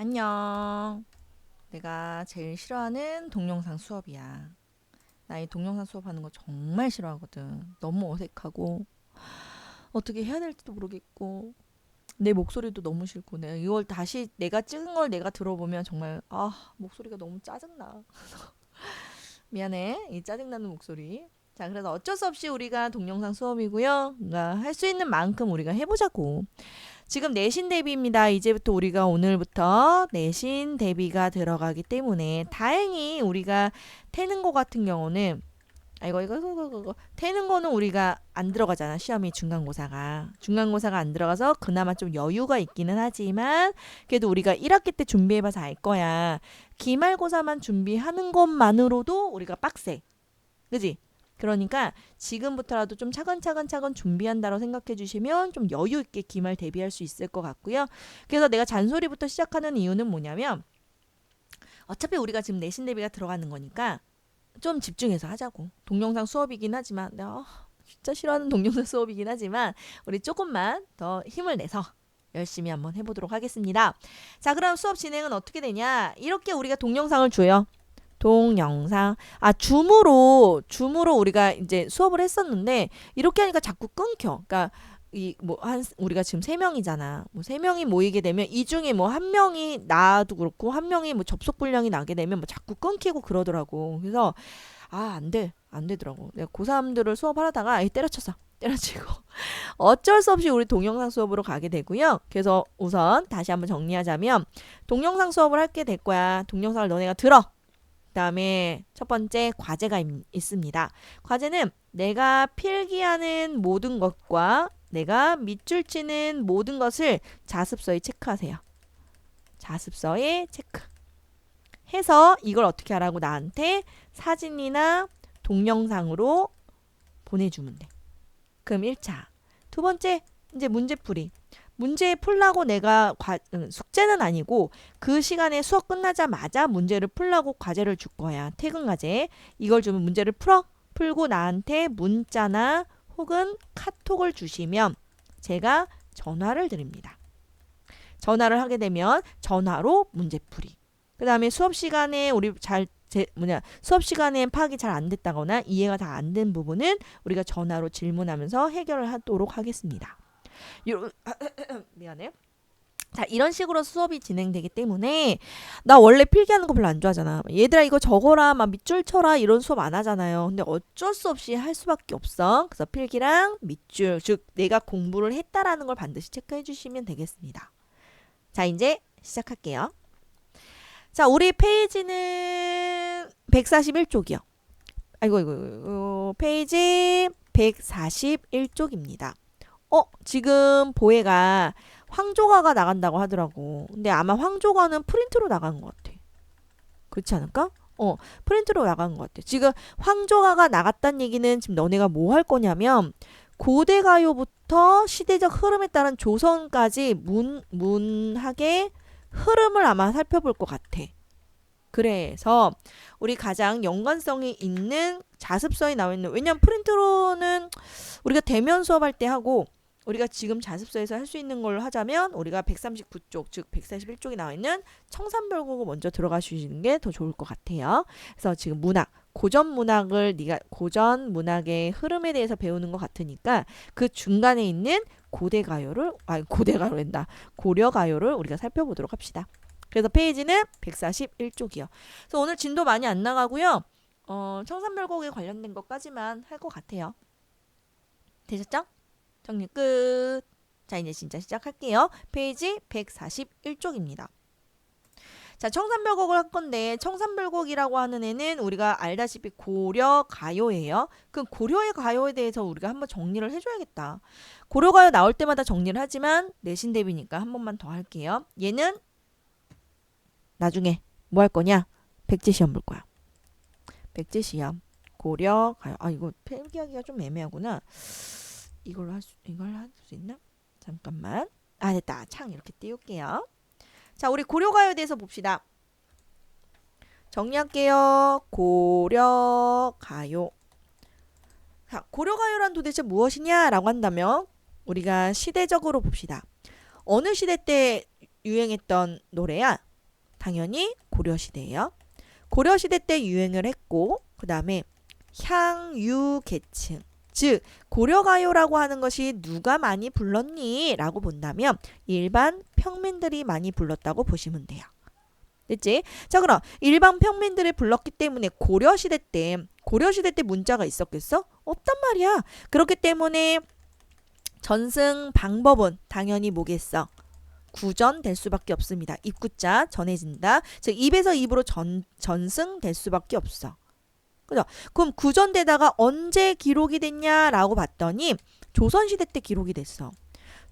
안녕. 내가 제일 싫어하는 동영상 수업이야. 나 이 동영상 수업하는 거 정말 싫어하거든. 너무 어색하고 어떻게 해야 될지도 모르겠고 내 목소리도 너무 싫고 내가 이걸 다시 내가 찍은 걸 내가 들어보면 정말 목소리가 너무 짜증나. 미안해. 이 짜증나는 목소리. 자, 그래서 어쩔 수 없이 우리가 동영상 수업이고요. 할 수 있는 만큼 우리가 해보자고. 지금 내신 대비입니다. 이제부터 우리가 오늘부터 내신 대비가 들어가기 때문에 다행히 우리가 태는 거 같은 경우는 이거 태는 거는 우리가 안 들어가잖아. 시험이 중간고사가 안 들어가서 그나마 좀 여유가 있기는 하지만 그래도 우리가 1학기 때 준비해봐서 알 거야. 기말고사만 준비하는 것만으로도 우리가 빡세. 그지? 그러니까 지금부터라도 좀 차근차근 준비한다고 생각해 주시면 좀 여유 있게 기말 대비할 수 있을 것 같고요. 그래서 내가 잔소리부터 시작하는 이유는 뭐냐면 어차피 우리가 지금 내신 대비가 들어가는 거니까 좀 집중해서 하자고. 동영상 수업이긴 하지만 내가 진짜 싫어하는 동영상 수업이긴 하지만 우리 조금만 더 힘을 내서 열심히 한번 해보도록 하겠습니다. 자, 그럼 수업 진행은 어떻게 되냐? 이렇게 우리가 동영상을 줘요. 동영상. 줌으로 우리가 이제 수업을 했었는데 이렇게 하니까 자꾸 끊겨. 그러니까 우리가 지금 3명이잖아. 뭐 3명이 모이게 되면 이 중에 뭐 한 명이 나도 그렇고 한 명이 뭐 접속 불량이 나게 되면 뭐 자꾸 끊기고 그러더라고. 그래서 안 되더라고. 내가 고3들을 수업하다가 때려치고 어쩔 수 없이 우리 동영상 수업으로 가게 되고요. 그래서 우선 다시 한번 정리하자면 동영상 수업을 하게 될 거야. 동영상을 너네가 들어. 그다음에 첫 번째 과제가 있습니다. 과제는 내가 필기하는 모든 것과 내가 밑줄 치는 모든 것을 자습서에 체크하세요. 자습서에 체크. 해서 이걸 어떻게 하라고 나한테 사진이나 동영상으로 보내주면 돼. 그럼 1차. 두 번째, 이제 문제풀이. 문제 풀라고 내가 숙제는 아니고 그 시간에 수업 끝나자마자 문제를 풀라고 과제를 줄 거야. 퇴근 과제. 이걸 주면 문제를 풀고 나한테 문자나 혹은 카톡을 주시면 제가 전화를 드립니다. 전화를 하게 되면 전화로 문제풀이. 그 다음에 수업 시간에 수업 시간에 파악이 잘 안 됐다거나 이해가 다 안 된 부분은 우리가 전화로 질문하면서 해결을 하도록 하겠습니다. 미안해. 자, 이런 식으로 수업이 진행되기 때문에 나 원래 필기하는 거 별로 안 좋아하잖아. 얘들아 이거 적어라, 막 밑줄 쳐라 이런 수업 안 하잖아요. 근데 어쩔 수 없이 할 수밖에 없어. 그래서 필기랑 밑줄, 즉 내가 공부를 했다라는 걸 반드시 체크해 주시면 되겠습니다. 자, 이제 시작할게요. 자, 우리 페이지는 141쪽이요. 페이지 141쪽입니다. 지금 보혜가 황조가가 나간다고 하더라고. 근데 아마 황조가는 프린트로 나간 것 같아. 그렇지 않을까? 프린트로 나간 것 같아. 지금 황조가가 나갔다는 얘기는 지금 너네가 뭐 할 거냐면 고대가요부터 시대적 흐름에 따른 조선까지 문학의 흐름을 아마 살펴볼 것 같아. 그래서 우리 가장 연관성이 있는 자습서에 나와 있는, 왜냐면 프린트로는 우리가 대면 수업할 때 하고 우리가 지금 자습서에서 할 수 있는 걸로 하자면 우리가 139쪽 즉 141쪽에 나와 있는 청산별곡을 먼저 들어가 주시는 게 더 좋을 것 같아요. 그래서 지금 고전 문학의 흐름에 대해서 배우는 것 같으니까 그 중간에 있는 고려가요를 우리가 살펴보도록 합시다. 그래서 페이지는 141쪽이요. 그래서 오늘 진도 많이 안 나가고요. 청산별곡에 관련된 것까지만 할 것 같아요. 되셨죠? 정리 끝. 자, 이제 진짜 시작할게요. 페이지 141쪽입니다. 자, 청산별곡을 할 건데 청산별곡이라고 하는 애는 우리가 알다시피 고려가요예요. 그럼 고려의 가요에 대해서 우리가 한번 정리를 해줘야겠다. 고려가요 나올 때마다 정리를 하지만 내신 대비니까 한 번만 더 할게요. 얘는 나중에 뭐 할 거냐? 백제시험 볼 거야. 백제시험. 고려가요. 이거 필기하기가 좀 애매하구나. 이걸 할 수 있나? 잠깐만. 됐다. 창 이렇게 띄울게요. 자, 우리 고려가요에 대해서 봅시다. 정리할게요. 고려가요. 자, 고려가요란 도대체 무엇이냐라고 한다면 우리가 시대적으로 봅시다. 어느 시대 때 유행했던 노래야? 당연히 고려시대예요. 고려시대 때 유행을 했고 그 다음에 향유계층 즉 고려가요라고 하는 것이 누가 많이 불렀니? 라고 본다면 일반 평민들이 많이 불렀다고 보시면 돼요. 됐지? 자 그럼 일반 평민들이 불렀기 때문에 고려시대 때 문자가 있었겠어? 없단 말이야. 그렇기 때문에 전승 방법은 당연히 뭐겠어? 구전될 수밖에 없습니다. 입구자 전해진다. 즉 입에서 입으로 전승될 수밖에 없어. 그죠? 그럼 구전되다가 언제 기록이 됐냐라고 봤더니 조선시대 때 기록이 됐어.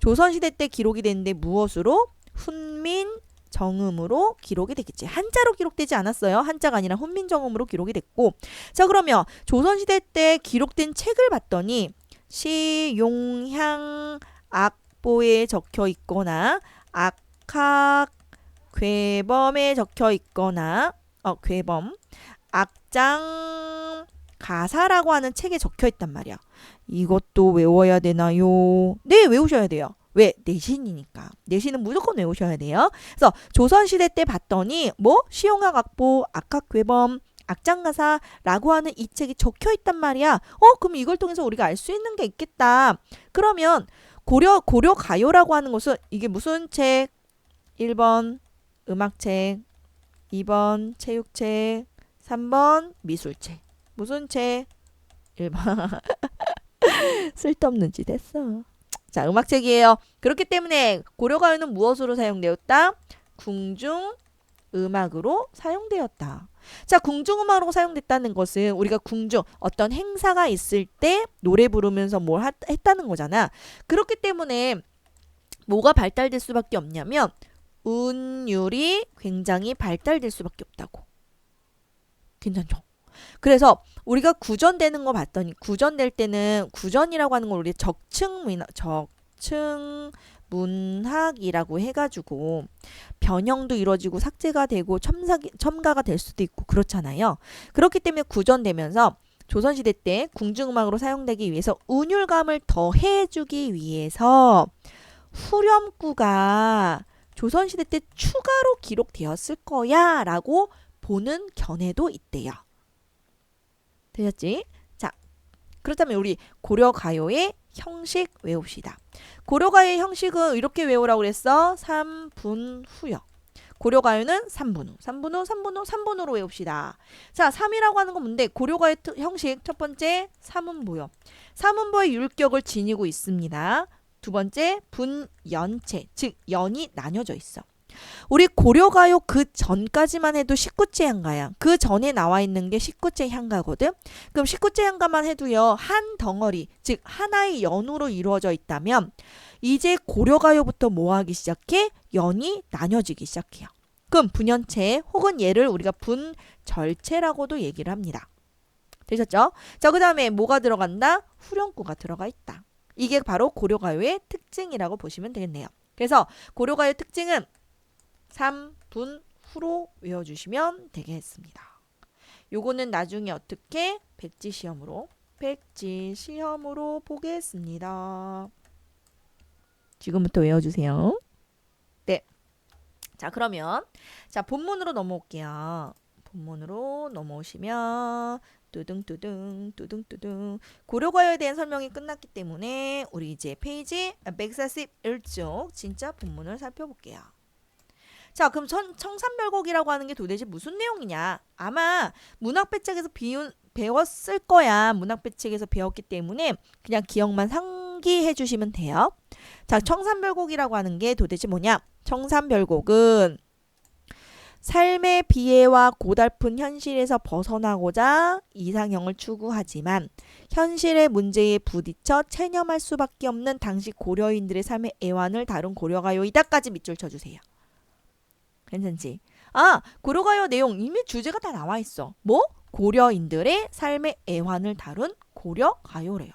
조선시대 때 기록이 됐는데 무엇으로? 훈민 정음으로 기록이 됐겠지. 한자로 기록되지 않았어요. 한자가 아니라 훈민정음으로 기록이 됐고 자 그러면 조선시대 때 기록된 책을 봤더니 시용향 악보에 적혀 있거나 악학 괴범에 적혀 있거나 괴범 악장 가사라고 하는 책에 적혀 있단 말이야. 이것도 외워야 되나요? 네, 외우셔야 돼요. 왜? 내신이니까. 내신은 무조건 외우셔야 돼요. 그래서 조선시대 때 봤더니 뭐 시용학 악보, 악학괴범, 악장가사라고 하는 이 책이 적혀 있단 말이야. 그럼 이걸 통해서 우리가 알 수 있는 게 있겠다. 그러면 고려가요라고 하는 것은 이게 무슨 책? 1번 음악책, 2번 체육책, 3번 미술책. 무슨 책? 1번 쓸데없는 짓 했어. 자, 음악책이에요. 그렇기 때문에 고려가요는 무엇으로 사용되었다? 궁중 음악으로 사용되었다. 자, 궁중음악으로 사용됐다는 것은 우리가 궁중 어떤 행사가 있을 때 노래 부르면서 뭘 했다는 거잖아. 그렇기 때문에 뭐가 발달될 수밖에 없냐면 운율이 굉장히 발달될 수밖에 없다고. 괜찮죠? 그래서 우리가 구전되는 거 봤더니 구전될 때는 구전이라고 하는 걸 우리 적층문학이라고 해가지고 변형도 이루어지고 삭제가 되고 첨가가 될 수도 있고 그렇잖아요. 그렇기 때문에 구전되면서 조선시대 때 궁중음악으로 사용되기 위해서 운율감을 더해주기 위해서 후렴구가 조선시대 때 추가로 기록되었을 거야 라고 보는 견해도 있대요. 되셨지? 자, 그렇다면 우리 고려가요의 형식 외웁시다. 고려가요의 형식은 이렇게 외우라고 그랬어. 3분 후요. 고려가요는 3분 후, 3분 후, 3분 후, 3분 후로 외웁시다. 자, 3이라고 하는 건 뭔데? 고려가요 형식 첫 번째 삼음보요. 삼음보의 율격을 지니고 있습니다. 두 번째 분연체, 즉 연이 나뉘어져 있어. 우리 고려가요 그 전까지만 해도 19제 향가야. 그 전에 나와 있는 게 19제 향가거든. 그럼 19제 향가만 해도요. 한 덩어리, 즉 하나의 연으로 이루어져 있다면 이제 고려가요부터 뭐 하기 시작해? 연이 나뉘어지기 시작해요. 그럼 분연체 혹은 얘를 우리가 분절체라고도 얘기를 합니다. 되셨죠? 자, 그 다음에 뭐가 들어간다? 후렴구가 들어가 있다. 이게 바로 고려가요의 특징이라고 보시면 되겠네요. 그래서 고려가요 특징은 3분 후로 외워주시면 되겠습니다. 요거는 나중에 어떻게? 백지시험으로 보겠습니다. 지금부터 외워주세요. 네. 자, 그러면 자 본문으로 넘어올게요. 본문으로 넘어오시면 뚜둥뚜둥 고려가요에 대한 설명이 끝났기 때문에 우리 이제 페이지 141쪽 진짜 본문을 살펴볼게요. 자, 그럼 청산별곡이라고 하는 게 도대체 무슨 내용이냐? 아마 문학배책에서 배웠을 거야. 문학배책에서 배웠기 때문에 그냥 기억만 상기해 주시면 돼요. 자, 청산별곡이라고 하는 게 도대체 뭐냐? 청산별곡은 삶의 비애와 고달픈 현실에서 벗어나고자 이상형을 추구하지만 현실의 문제에 부딪혀 체념할 수밖에 없는 당시 고려인들의 삶의 애환을 다룬 고려가요이다까지 밑줄 쳐주세요. 괜찮지? 아, 고려가요 내용 이미 주제가 다 나와 있어. 뭐? 고려인들의 삶의 애환을 다룬 고려가요래요.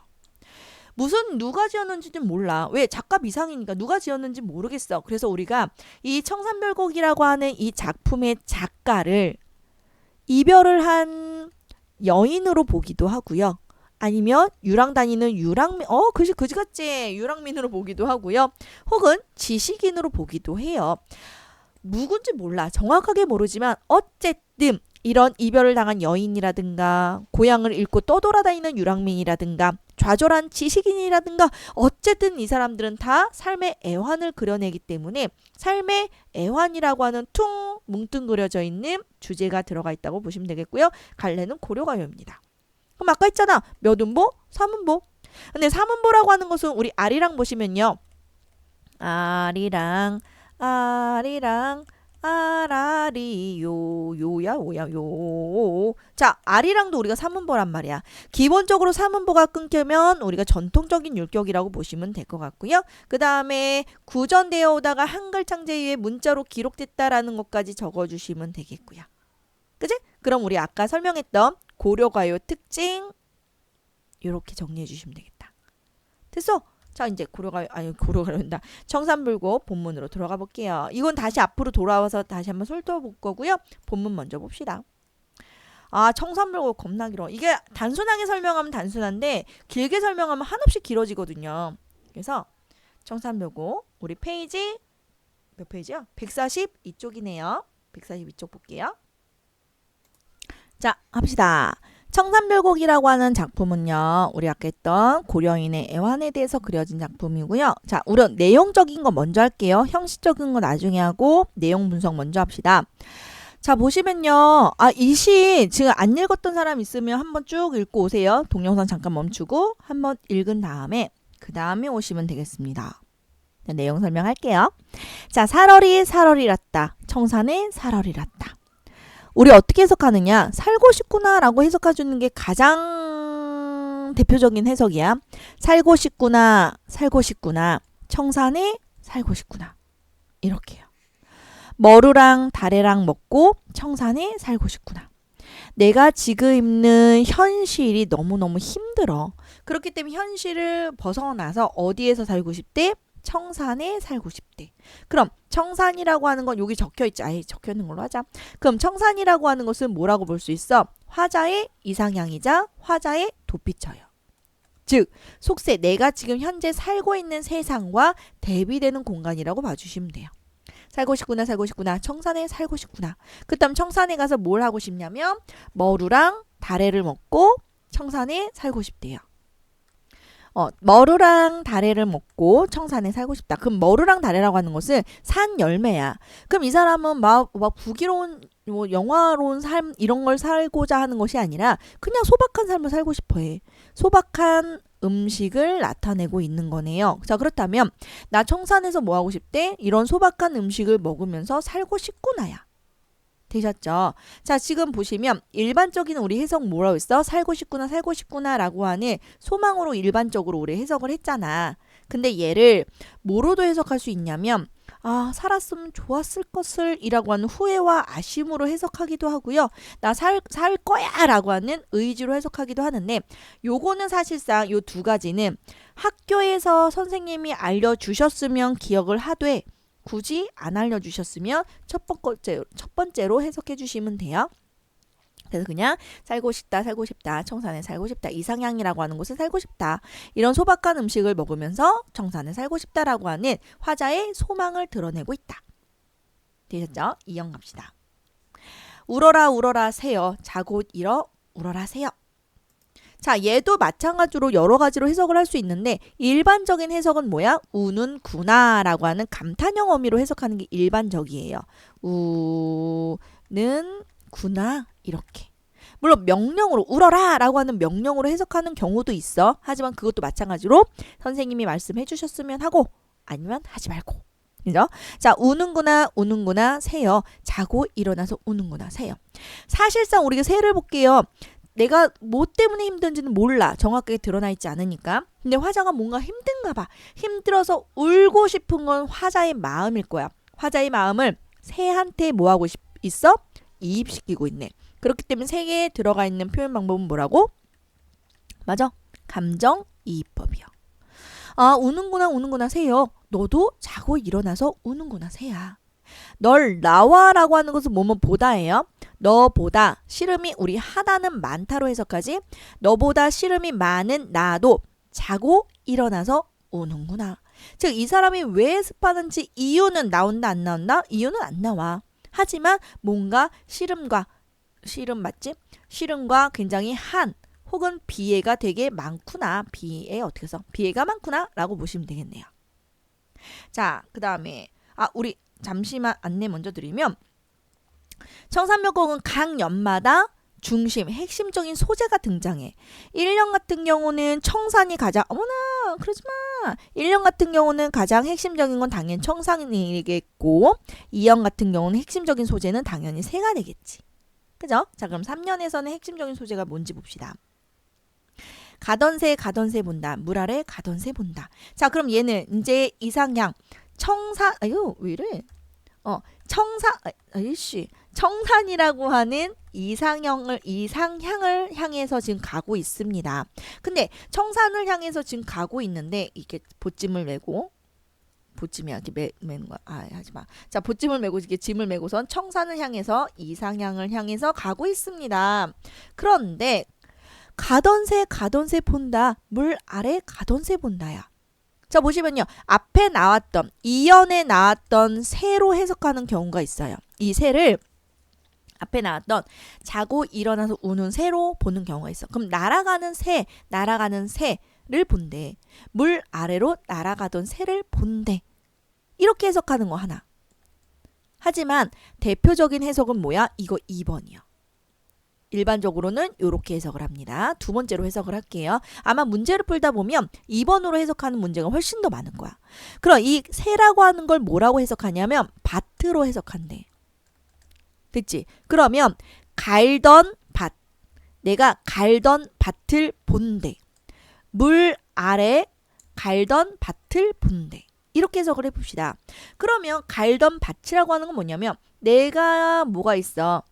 무슨 누가 지었는지는 몰라. 왜? 작가 미상이니까 누가 지었는지 모르겠어. 그래서 우리가 이 청산별곡이라고 하는 이 작품의 작가를 이별을 한 여인으로 보기도 하고요. 아니면 유랑 다니는 유랑민, 그지같지 유랑민으로 보기도 하고요. 혹은 지식인으로 보기도 해요. 누군지 몰라. 정확하게 모르지만 어쨌든 이런 이별을 당한 여인이라든가 고향을 잃고 떠돌아다니는 유랑민이라든가 좌절한 지식인이라든가 어쨌든 이 사람들은 다 삶의 애환을 그려내기 때문에 삶의 애환이라고 하는 퉁 뭉뚱그려져 있는 주제가 들어가 있다고 보시면 되겠고요. 갈래는 고려가요입니다. 그럼 아까 했잖아. 몇 음보? 3음보. 근데 3음보라고 하는 것은 우리 아리랑 보시면요. 아리랑 아라리 요야 오야 요. 자, 아리랑도 우리가 3음보란 말이야. 기본적으로 3음보가 끊기면 우리가 전통적인 율격이라고 보시면 될 것 같고요. 그 다음에 구전되어 오다가 한글 창제 위에 문자로 기록됐다라는 것까지 적어주시면 되겠고요. 그치? 그럼 우리 아까 설명했던 고려가요 특징 이렇게 정리해 주시면 되겠다. 됐어? 자, 이제 고려가요다. 청산불고 본문으로 들어가 볼게요. 이건 다시 앞으로 돌아와서 다시 한번 훑어볼 거고요. 본문 먼저 봅시다. 아, 청산불고 겁나 길어. 이게 단순하게 설명하면 단순한데 길게 설명하면 한없이 길어지거든요. 그래서 청산불고 우리 페이지 몇 페이지요? 142쪽이네요. 142쪽 볼게요. 자, 합시다. 청산별곡이라고 하는 작품은요. 우리 아까 했던 고려인의 애환에 대해서 그려진 작품이고요. 자, 우선 내용적인 거 먼저 할게요. 형식적인 거 나중에 하고 내용 분석 먼저 합시다. 자, 보시면요. 이 시 지금 안 읽었던 사람 있으면 한번 쭉 읽고 오세요. 동영상 잠깐 멈추고 한번 읽은 다음에 그 다음에 오시면 되겠습니다. 자, 내용 설명할게요. 자, 살얼이랐다. 청산의 살얼이랐다. 우리 어떻게 해석하느냐? 살고 싶구나 라고 해석해주는 게 가장 대표적인 해석이야. 살고 싶구나, 살고 싶구나. 청산에 살고 싶구나. 이렇게요. 머루랑 다래랑 먹고 청산에 살고 싶구나. 내가 지금 있는 현실이 너무너무 힘들어. 그렇기 때문에 현실을 벗어나서 어디에서 살고 싶대? 청산에 살고 싶대. 그럼 청산이라고 하는 건 여기 적혀있지. 아예 적혀있는 걸로 하자. 그럼 청산이라고 하는 것은 뭐라고 볼 수 있어? 화자의 이상향이자 화자의 도피처예요. 즉 속세 내가 지금 현재 살고 있는 세상과 대비되는 공간이라고 봐주시면 돼요. 살고 싶구나 살고 싶구나 청산에 살고 싶구나. 그 다음 청산에 가서 뭘 하고 싶냐면 머루랑 다래를 먹고 청산에 살고 싶대요. 머루랑 다래를 먹고 청산에 살고 싶다. 그럼 머루랑 다래라고 하는 것은 산 열매야. 그럼 이 사람은 막 부귀로운 영화로운 삶 이런 걸 살고자 하는 것이 아니라 그냥 소박한 삶을 살고 싶어 해. 소박한 음식을 나타내고 있는 거네요. 자, 그렇다면 나 청산에서 뭐 하고 싶대? 이런 소박한 음식을 먹으면서 살고 싶구나야. 되셨죠? 자, 지금 보시면 일반적인 우리 해석 뭐라고 했어? 살고 싶구나 라고 하는 소망으로 일반적으로 우리 해석을 했잖아. 근데 얘를 뭐로도 해석할 수 있냐면 살았으면 좋았을 것을 이라고 하는 후회와 아쉬움으로 해석하기도 하고요. 나 살 거야 라고 하는 의지로 해석하기도 하는데 요거는 사실상 요 두 가지는 학교에서 선생님이 알려주셨으면 기억을 하되 굳이 안 알려주셨으면 첫 번째로 해석해 주시면 돼요. 그래서 그냥 살고 싶다 청산에 살고 싶다 이상향이라고 하는 곳에 살고 싶다 이런 소박한 음식을 먹으면서 청산에 살고 싶다라고 하는 화자의 소망을 드러내고 있다. 되셨죠? 이형 갑시다. 울어라 새여 자고 일어 울어라 새여. 자, 얘도 마찬가지로 여러 가지로 해석을 할 수 있는데 일반적인 해석은 뭐야? 우는구나 라고 하는 감탄형 어미로 해석하는 게 일반적이에요. 우는구나 이렇게. 물론 명령으로 울어라 라고 하는 명령으로 해석하는 경우도 있어. 하지만 그것도 마찬가지로 선생님이 말씀해 주셨으면 하고 아니면 하지 말고. 그죠? 자, 우는구나 새여. 자고 일어나서 우는구나 새여. 사실상 우리가 새를 볼게요. 내가 뭐 때문에 힘든지는 몰라. 정확하게 드러나 있지 않으니까. 근데 화자가 뭔가 힘든가 봐. 힘들어서 울고 싶은 건 화자의 마음일 거야. 화자의 마음을 새한테 뭐 하고 있어? 이입시키고 있네. 그렇기 때문에 새에 들어가 있는 표현 방법은 뭐라고? 맞아. 감정이입법이요. 우는구나 새요. 너도 자고 일어나서 우는구나 새야. 널 나와라고 하는 것은 뭐뭐 보다예요. 너보다 씨름이 우리 하다는 많다로 해석하지. 너보다 씨름이 많은 나도 자고 일어나서 우는구나. 즉 이 사람이 왜 습하는지 이유는 나온다 안 나온다? 이유는 안 나와. 하지만 뭔가 씨름 맞지? 씨름과 굉장히 한 혹은 비애가 되게 많구나. 비애가 많구나 라고 보시면 되겠네요. 자, 그 다음에 우리 잠시만 안내 먼저 드리면 청산벽곡은 각 연마다 중심, 핵심적인 소재가 등장해. 1년 같은 경우는 청산이 가장 어머나 그러지 마. 1년 같은 경우는 가장 핵심적인 건 당연히 청산이겠고 2년 같은 경우는 핵심적인 소재는 당연히 새가 되겠지. 그죠? 자, 그럼 3년에서는 핵심적인 소재가 뭔지 봅시다. 가던 새 본다. 물 아래 가던 새 본다. 자, 그럼 얘는 이제 이상향 왜 이래? 청산이라고 하는 이상향을 향해서 지금 가고 있습니다. 근데 청산을 향해서 지금 가고 있는데 이게 보찜을 메고 보찜이 이렇게 매는 거야. 하지 마. 자, 보찜을 메고 이렇게 짐을 메고선 청산을 향해서 이상향을 향해서 가고 있습니다. 그런데 가던 새 본다. 물 아래 가던 새 본다야. 자, 보시면요. 앞에 나왔던 이연에 나왔던 새로 해석하는 경우가 있어요. 이 새를 앞에 나왔던 자고 일어나서 우는 새로 보는 경우가 있어. 그럼 날아가는 새를 본대. 물 아래로 날아가던 새를 본대. 이렇게 해석하는 거 하나. 하지만 대표적인 해석은 뭐야? 이거 2번이요. 일반적으로는 이렇게 해석을 합니다. 두 번째로 해석을 할게요. 아마 문제를 풀다 보면 2번으로 해석하는 문제가 훨씬 더 많을 거야. 그럼 이 새라고 하는 걸 뭐라고 해석하냐면 밭으로 해석한대. 됐지? 그러면 내가 갈던 밭을 본대. 물 아래 갈던 밭을 본대. 이렇게 해석을 해봅시다. 그러면 갈던 밭이라고 하는 건 뭐냐면 내가 뭐가 있어?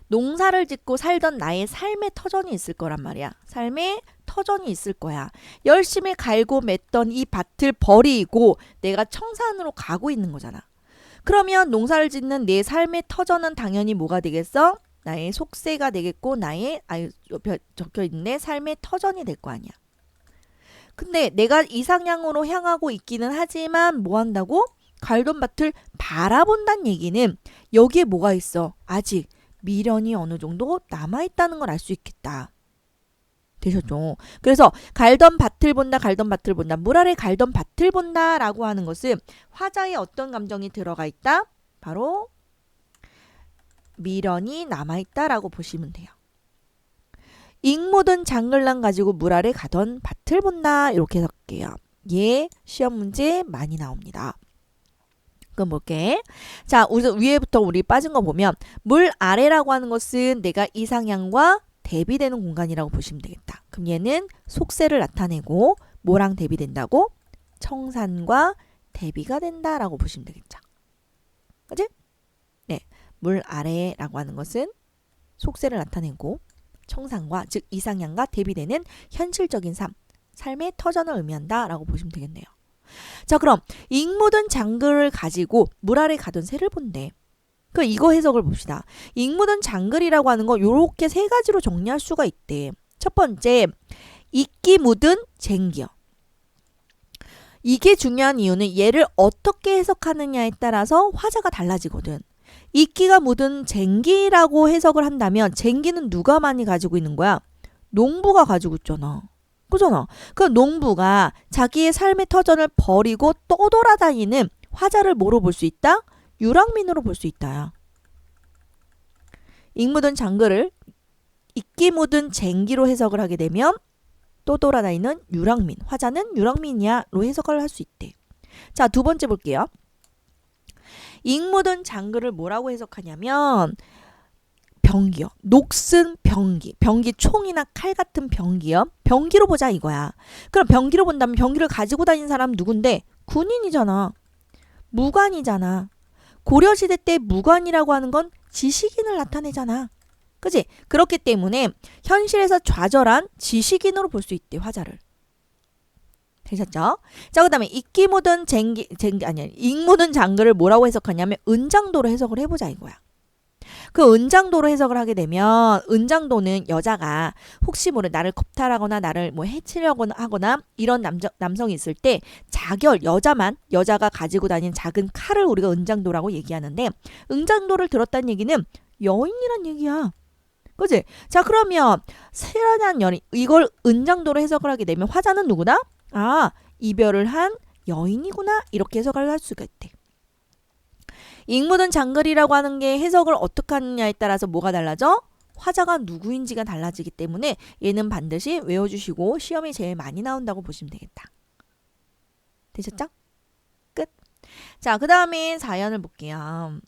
농사를 짓고 살던 나의 삶의 터전이 있을 거란 말이야. 삶의 터전이 있을 거야. 열심히 갈고 맸던 이 밭을 버리고 내가 청산으로 가고 있는 거잖아. 그러면 농사를 짓는 내 삶의 터전은 당연히 뭐가 되겠어? 나의 속세가 되겠고 나의 적혀있는 내 삶의 터전이 될 거 아니야. 근데 내가 이상향으로 향하고 있기는 하지만 뭐 한다고? 갈던 밭을 바라본다는 얘기는 여기에 뭐가 있어? 아직 미련이 어느 정도 남아있다는 걸 알 수 있겠다. 되셨죠? 그래서 갈던 밭을 본다. 물 아래 갈던 밭을 본다 라고 하는 것은 화자에 어떤 감정이 들어가 있다? 바로 미련이 남아있다 라고 보시면 돼요. 익모든 장글랑 가지고 물 아래 가던 밭을 본다. 이렇게 해석할게요. 예, 시험 문제 많이 나옵니다. 그럼 볼게. 자, 우선 위에부터 우리 빠진 거 보면 물 아래라고 하는 것은 내가 이상향과 대비되는 공간이라고 보시면 되겠다. 그럼 얘는 속세를 나타내고 뭐랑 대비된다고? 청산과 대비가 된다라고 보시면 되겠죠. 그치? 네, 물 아래라고 하는 것은 속세를 나타내고 청산과 즉 이상향과 대비되는 현실적인 삶의 터전을 의미한다라고 보시면 되겠네요. 자, 그럼 익모든 장글을 가지고 물 아래 가던 새를 본대. 이거 해석을 봅시다. 익모든 장글이라고 하는 거 요렇게 세 가지로 정리할 수가 있대. 첫 번째, 익기 묻은 쟁기요. 이게 중요한 이유는 얘를 어떻게 해석하느냐에 따라서 화자가 달라지거든. 익기가 묻은 쟁기라고 해석을 한다면 쟁기는 누가 많이 가지고 있는 거야? 농부가 가지고 있잖아. 그잖아. 그 농부가 자기의 삶의 터전을 버리고 떠돌아다니는 화자를 뭐로 볼 수 있다? 유랑민으로 볼 수 있다야. 익묻은 장글을 익기 묻은 쟁기로 해석을 하게 되면 떠돌아다니는 유랑민, 화자는 유랑민이야로 해석을 할 수 있대. 자, 두 번째 볼게요. 익묻은 장글을 뭐라고 해석하냐면 병기요. 녹슨 병기. 병기 총이나 칼 같은 병기요. 병기로 보자 이거야. 그럼 병기로 본다면 병기를 가지고 다니는 사람 누군데? 군인이잖아. 무관이잖아. 고려시대 때 무관이라고 하는 건 지식인을 나타내잖아. 그치? 그렇기 때문에 현실에서 좌절한 지식인으로 볼 수 있대, 화자를. 되셨죠? 자, 그 다음에 익기 묻은 익 묻은 장글을 뭐라고 해석하냐면 은장도로 해석을 해보자 이거야. 그 은장도로 해석을 하게 되면 은장도는 여자가 혹시 모를 나를 겁탈하거나 나를 뭐 해치려고 하거나 이런 남성이 있을 때 여자가 가지고 다니는 작은 칼을 우리가 은장도라고 얘기하는데 은장도를 들었다는 얘기는 여인이란 얘기야. 그지? 자, 그러면 사랑한 연인 이걸 은장도로 해석을 하게 되면 화자는 누구다? 아, 이별을 한 여인이구나 이렇게 해석을 할 수가 있대. 잉무든 장글이라고 하는 게 해석을 어떻게 하느냐에 따라서 뭐가 달라져? 화자가 누구인지가 달라지기 때문에 얘는 반드시 외워주시고 시험이 제일 많이 나온다고 보시면 되겠다. 되셨죠? 끝. 자, 그 다음에 사연을 볼게요.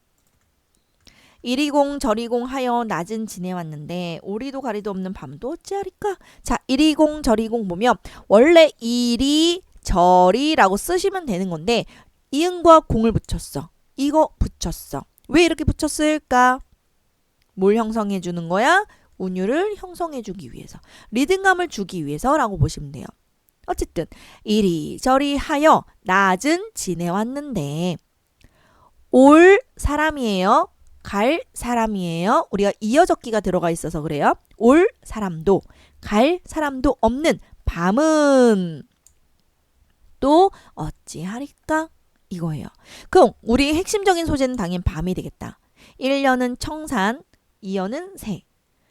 이리공 저리공 하여 낮은 지내왔는데 오리도 가리도 없는 밤도 어찌하리까? 자, 이리공 저리공 보면 원래 이리 저리라고 쓰시면 되는 건데 이응과 공을 붙였어. 이거 붙였어. 왜 이렇게 붙였을까? 뭘 형성해 주는 거야? 운율을 형성해 주기 위해서. 리듬감을 주기 위해서라고 보시면 돼요. 어쨌든 이리저리 하여 낮은 지내왔는데 올 사람이에요. 갈 사람이에요. 우리가 이어적기가 들어가 있어서 그래요. 올 사람도 갈 사람도 없는 밤은 또 어찌하리까? 이거예요. 그럼 우리 핵심적인 소재는 당연히 밤이 되겠다. 1년은 청산, 2년은 새,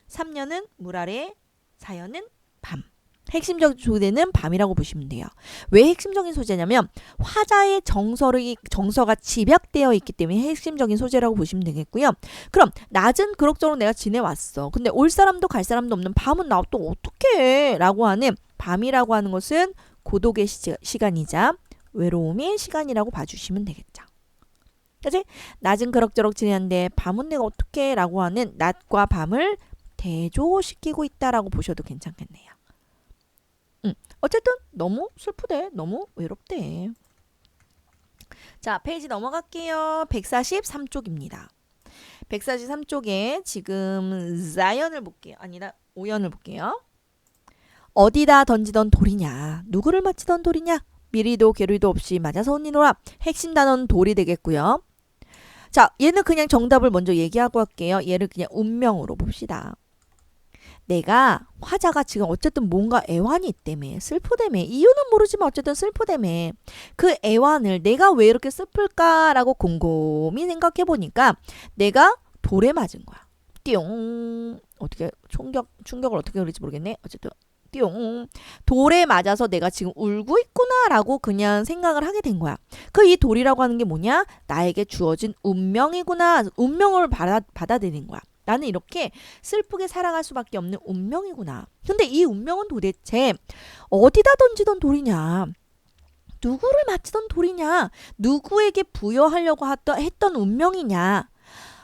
3년은 물 아래, 4년은 밤. 핵심적인 소재는 밤이라고 보시면 돼요. 왜 핵심적인 소재냐면 화자의 정서가 집약되어 있기 때문에 핵심적인 소재라고 보시면 되겠고요. 그럼 낮은 그럭저럭 내가 지내왔어. 근데 올 사람도 갈 사람도 없는 밤은 나 또 어떡해? 라고 하는 밤이라고 하는 것은 고독의 시간이자 외로움의 시간이라고 봐주시면 되겠죠. 그치? 낮은 그럭저럭 지내는데 밤은 내가 어떡해? 라고 하는 낮과 밤을 대조시키고 있다라고 보셔도 괜찮겠네요. 어쨌든 너무 슬프대. 너무 외롭대. 자, 페이지 넘어갈게요. 143쪽입니다. 143쪽에 지금 4연을 볼게요. 아니다. 5연을 볼게요. 어디다 던지던 돌이냐. 누구를 맞히던 돌이냐. 미리도 게리도 없이 맞아서 온니노라. 핵심 단어는 돌이 되겠고요. 자, 얘는 그냥 정답을 먼저 얘기하고 할게요. 얘를 그냥 운명으로 봅시다. 내가 화자가 지금 어쨌든 뭔가 애환이 있다며 슬프다며 이유는 모르지만 어쨌든 슬프다며 그 애환을 내가 왜 이렇게 슬플까라고 곰곰이 생각해 보니까 내가 돌에 맞은 거야. 띠용 어떻게 충격을 어떻게 그릴지 모르겠네. 어쨌든 띠용 돌에 맞아서 내가 지금 울고 있구나라고 그냥 생각을 하게 된 거야. 그 이 돌이라고 하는 게 뭐냐? 나에게 주어진 운명이구나. 운명을 받아들인 거야. 나는 이렇게 슬프게 살아갈 수밖에 없는 운명이구나. 근데 이 운명은 도대체 어디다 던지던 돌이냐? 누구를 맞히던 돌이냐? 누구에게 부여하려고 했던 운명이냐?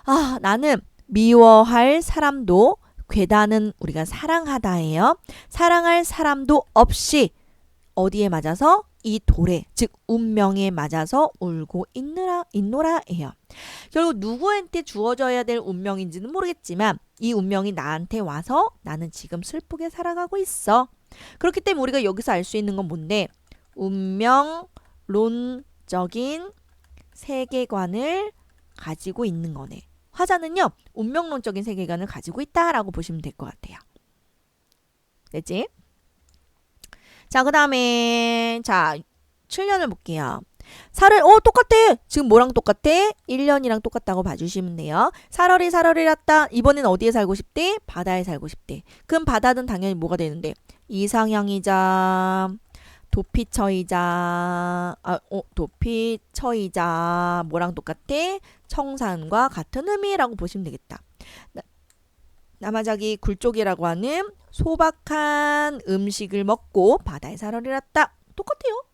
아, 나는 미워할 사람도 괴다는 우리가 사랑하다예요. 사랑할 사람도 없이 어디에 맞아서? 이 돌에, 즉 운명에 맞아서 울고 있노라예요. 결국 누구한테 주어져야 될 운명인지는 모르겠지만 이 운명이 나한테 와서 나는 지금 슬프게 살아가고 있어. 그렇기 때문에 우리가 여기서 알 수 있는 건 뭔데? 운명론적인 세계관을 가지고 있는 거네. 화자는요. 운명론적인 세계관을 가지고 있다라고 보시면 될 것 같아요. 됐지? 자, 그 다음에 자 7년을 볼게요. 똑같아. 지금 뭐랑 똑같아? 1년이랑 똑같다고 봐주시면 돼요. 사러리랐다. 이번엔 어디에 살고 싶대? 바다에 살고 싶대. 그럼 바다는 당연히 뭐가 되는데? 이상향이자 도피처이자 뭐랑 똑같아? 청산과 같은 의미라고 보시면 되겠다. 남아자기 굴쪽이라고 하는 소박한 음식을 먹고 바다에 사러리랐다. 똑같아요.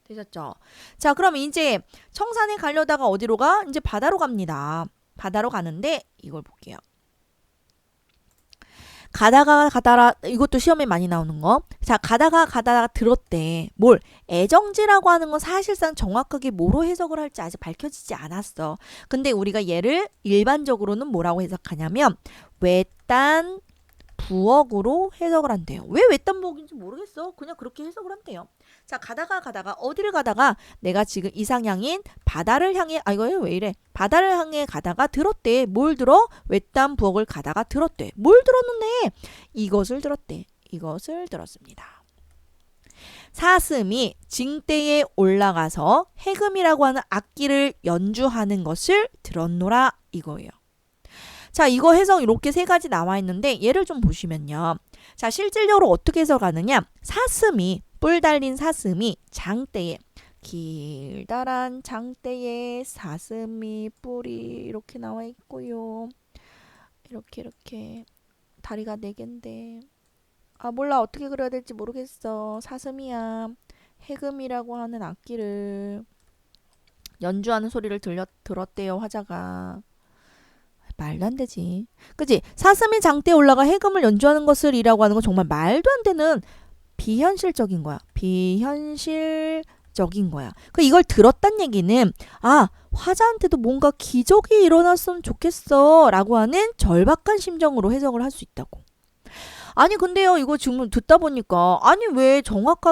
되셨죠? 자, 그럼 이제 청산에 가려다가 어디로 가? 이제 바다로 갑니다. 바다로 가는데 이걸 볼게요. 가다가 이것도 시험에 많이 나오는 거. 자, 가다가 들었대. 뭘? 애정지라고 하는 건 사실상 정확하게 뭐로 해석을 할지 아직 밝혀지지 않았어. 근데 우리가 얘를 일반적으로는 뭐라고 해석하냐면 외딴 부엌으로 해석을 한대요. 왜 외딴 부엌인지 모르겠어. 그냥 그렇게 해석을 한대요. 자, 가다가 어디를 가다가 내가 지금 이상향인 바다를 향해 이거 왜 이래? 바다를 향해 가다가 들었대. 뭘 들어? 외딴 부엌을 가다가 들었대. 뭘 들었는데? 이것을 들었대. 이것을 들었습니다. 사슴이 징대에 올라가서 해금이라고 하는 악기를 연주하는 것을 들었노라 이거예요. 자, 이거 해석 이렇게 세 가지 나와 있는데 얘를 좀 보시면요. 자, 실질적으로 어떻게 해석하느냐? 사슴이 뿔 달린 사슴이 장대에 길다란 장대에 사슴이 뿔이 이렇게 나와 있고요. 이렇게 다리가 4개인데 몰라 어떻게 그려야 될지 모르겠어. 사슴이야. 해금이라고 하는 악기를 연주하는 소리를 들었대요. 화자가. 말도 안 되지. 그치? 사슴이 장대에 올라가 해금을 연주하는 것을 이라고 하는 건 정말 말도 안 되는 비현실적인 거야. 비현실적인 거야. 이걸 들었단 얘기는 화자한테도 뭔가 기적이 일어났으면 좋겠어 라고 하는 절박한 심정으로 해석을 할 수 있다고. 아니 근데요 이거 지금 듣다 보니까 왜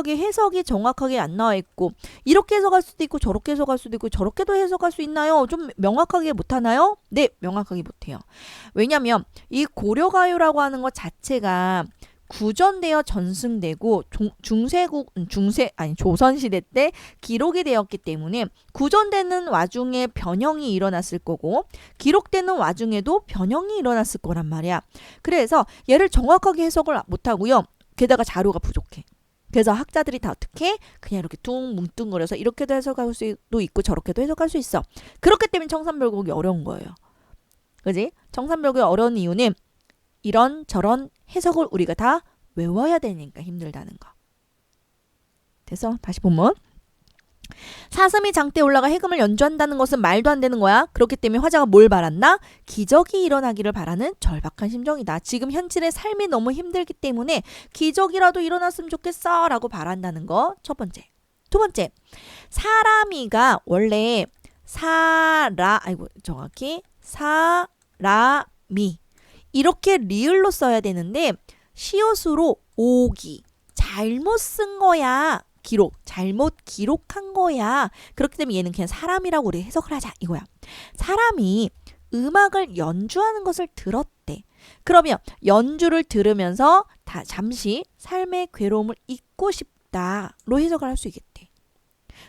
해석이 정확하게 안 나와 있고 이렇게 해석할 수도 있고 저렇게 해석할 수도 있고 저렇게도 해석할 수 있나요? 좀 명확하게 못하나요? 네, 명확하게 못해요. 왜냐면 이 고려가요라고 하는 것 자체가 구전되어 전승되고 조선시대 때 기록이 되었기 때문에 구전되는 와중에 변형이 일어났을 거고 기록되는 와중에도 변형이 일어났을 거란 말이야. 그래서 얘를 정확하게 해석을 못하고요. 게다가 자료가 부족해. 그래서 학자들이 다 어떻게 그냥 이렇게 뭉뚱그려서 이렇게도 해석할 수도 있고 저렇게도 해석할 수 있어. 그렇기 때문에 청산별곡이 어려운 거예요. 그지? 청산별곡이 어려운 이유는 이런 저런 해석을 우리가 다 외워야 되니까 힘들다는 거. 됐어? 다시 보면 사슴이 장대에 올라가 해금을 연주한다는 것은 말도 안 되는 거야. 그렇기 때문에 화자가 뭘 바란다? 기적이 일어나기를 바라는 절박한 심정이다. 지금 현실의 삶이 너무 힘들기 때문에 기적이라도 일어났으면 좋겠어 라고 바란다는 거. 첫 번째. 두 번째. 사람이가 원래 정확히 사람이 이렇게 리을로 써야 되는데 시옷으로 오기 잘못 쓴 거야. 잘못 기록한 거야. 그렇기 때문에 얘는 그냥 사람이라고 우리 해석을 하자 이거야. 사람이 음악을 연주하는 것을 들었대. 그러면 연주를 들으면서 잠시 삶의 괴로움을 잊고 싶다로 해석을 할 수 있겠대.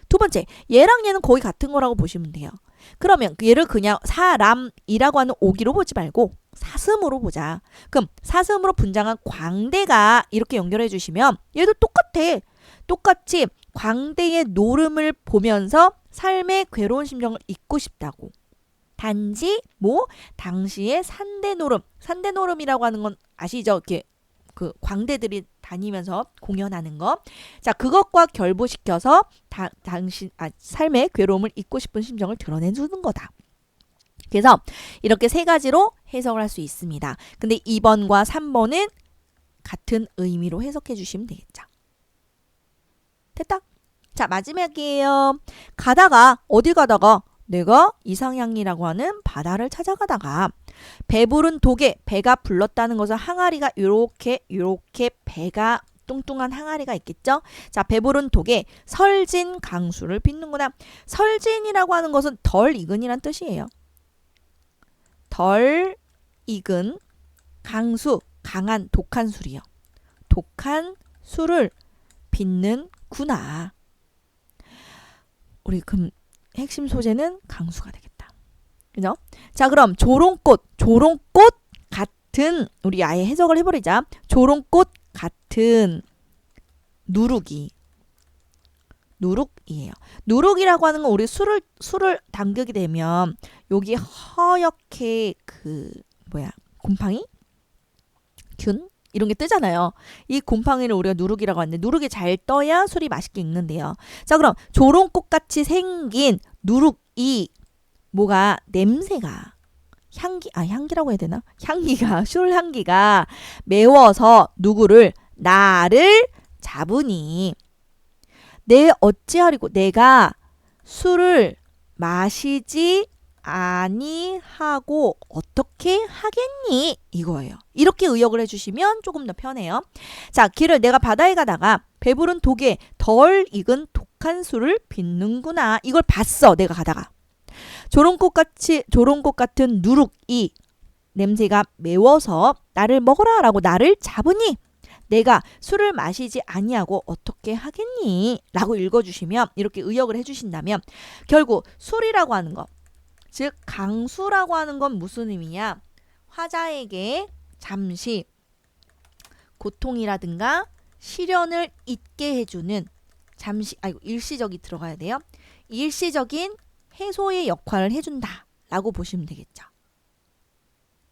두 번째, 얘랑 얘는 거의 같은 거라고 보시면 돼요. 그러면 얘를 그냥 사람이라고 하는 오기로 보지 말고 사슴으로 보자. 그럼 사슴으로 분장한 광대가 이렇게 연결해 주시면 얘도 똑같이 광대의 노름을 보면서 삶의 괴로운 심정을 잊고 싶다고. 단지 당시의 산대노름이라고 하는 건 아시죠? 이렇게 광대들이 다니면서 공연하는 거. 자, 그것과 결부시켜서 삶의 괴로움을 잊고 싶은 심정을 드러내주는 거다. 그래서 이렇게 세 가지로 해석을 할 수 있습니다. 근데 2번과 3번은 같은 의미로 해석해 주시면 되겠죠. 됐다? 자, 마지막이에요. 어딜 가다가 내가 이상향이라고 하는 바다를 찾아가다가 배부른 독에 배가 불렀다는 것은 항아리가 요렇게 배가 뚱뚱한 항아리가 있겠죠? 자, 배부른 독에 설진 강수를 빚는구나. 설진이라고 하는 것은 덜 익은이란 뜻이에요. 덜 익은 강수, 강한 독한 술이요. 독한 술을 빚는구나. 우리 그럼 핵심 소재는 강수가 되겠다. 그죠? 자, 그럼 조롱꽃 같은 우리 아예 해석을 해버리자. 조롱꽃 같은 누룩이에요. 누룩이라고 하는 건 우리 술을 담그게 되면 여기 허옇게 곰팡이? 균? 이런 게 뜨잖아요. 이 곰팡이를 우리가 누룩이라고 하는데 누룩이 잘 떠야 술이 맛있게 익는데요. 자, 그럼 조롱꽃같이 생긴 누룩이 뭐가 냄새가 향기라고 해야 되나? 술 향기가 매워서 나를 잡으니 어찌하리고 내가 술을 마시지 아니하고 어떻게 하겠니? 이거예요. 이렇게 의역을 해주시면 조금 더 편해요. 자, 내가 바다에 가다가 배부른 독에 덜 익은 독한 술을 빚는구나. 이걸 봤어, 내가 가다가. 조롱꽃 같은 누룩이 냄새가 매워서 나를 먹어라 라고 나를 잡으니 내가 술을 마시지 아니하고 어떻게 하겠니? 라고 읽어주시면, 이렇게 의역을 해주신다면 결국 술이라고 하는 것, 즉 강수라고 하는 건 무슨 의미냐? 화자에게 잠시 고통이라든가 시련을 잊게 해주는, 일시적이 들어가야 돼요. 일시적인 해소의 역할을 해준다 라고 보시면 되겠죠.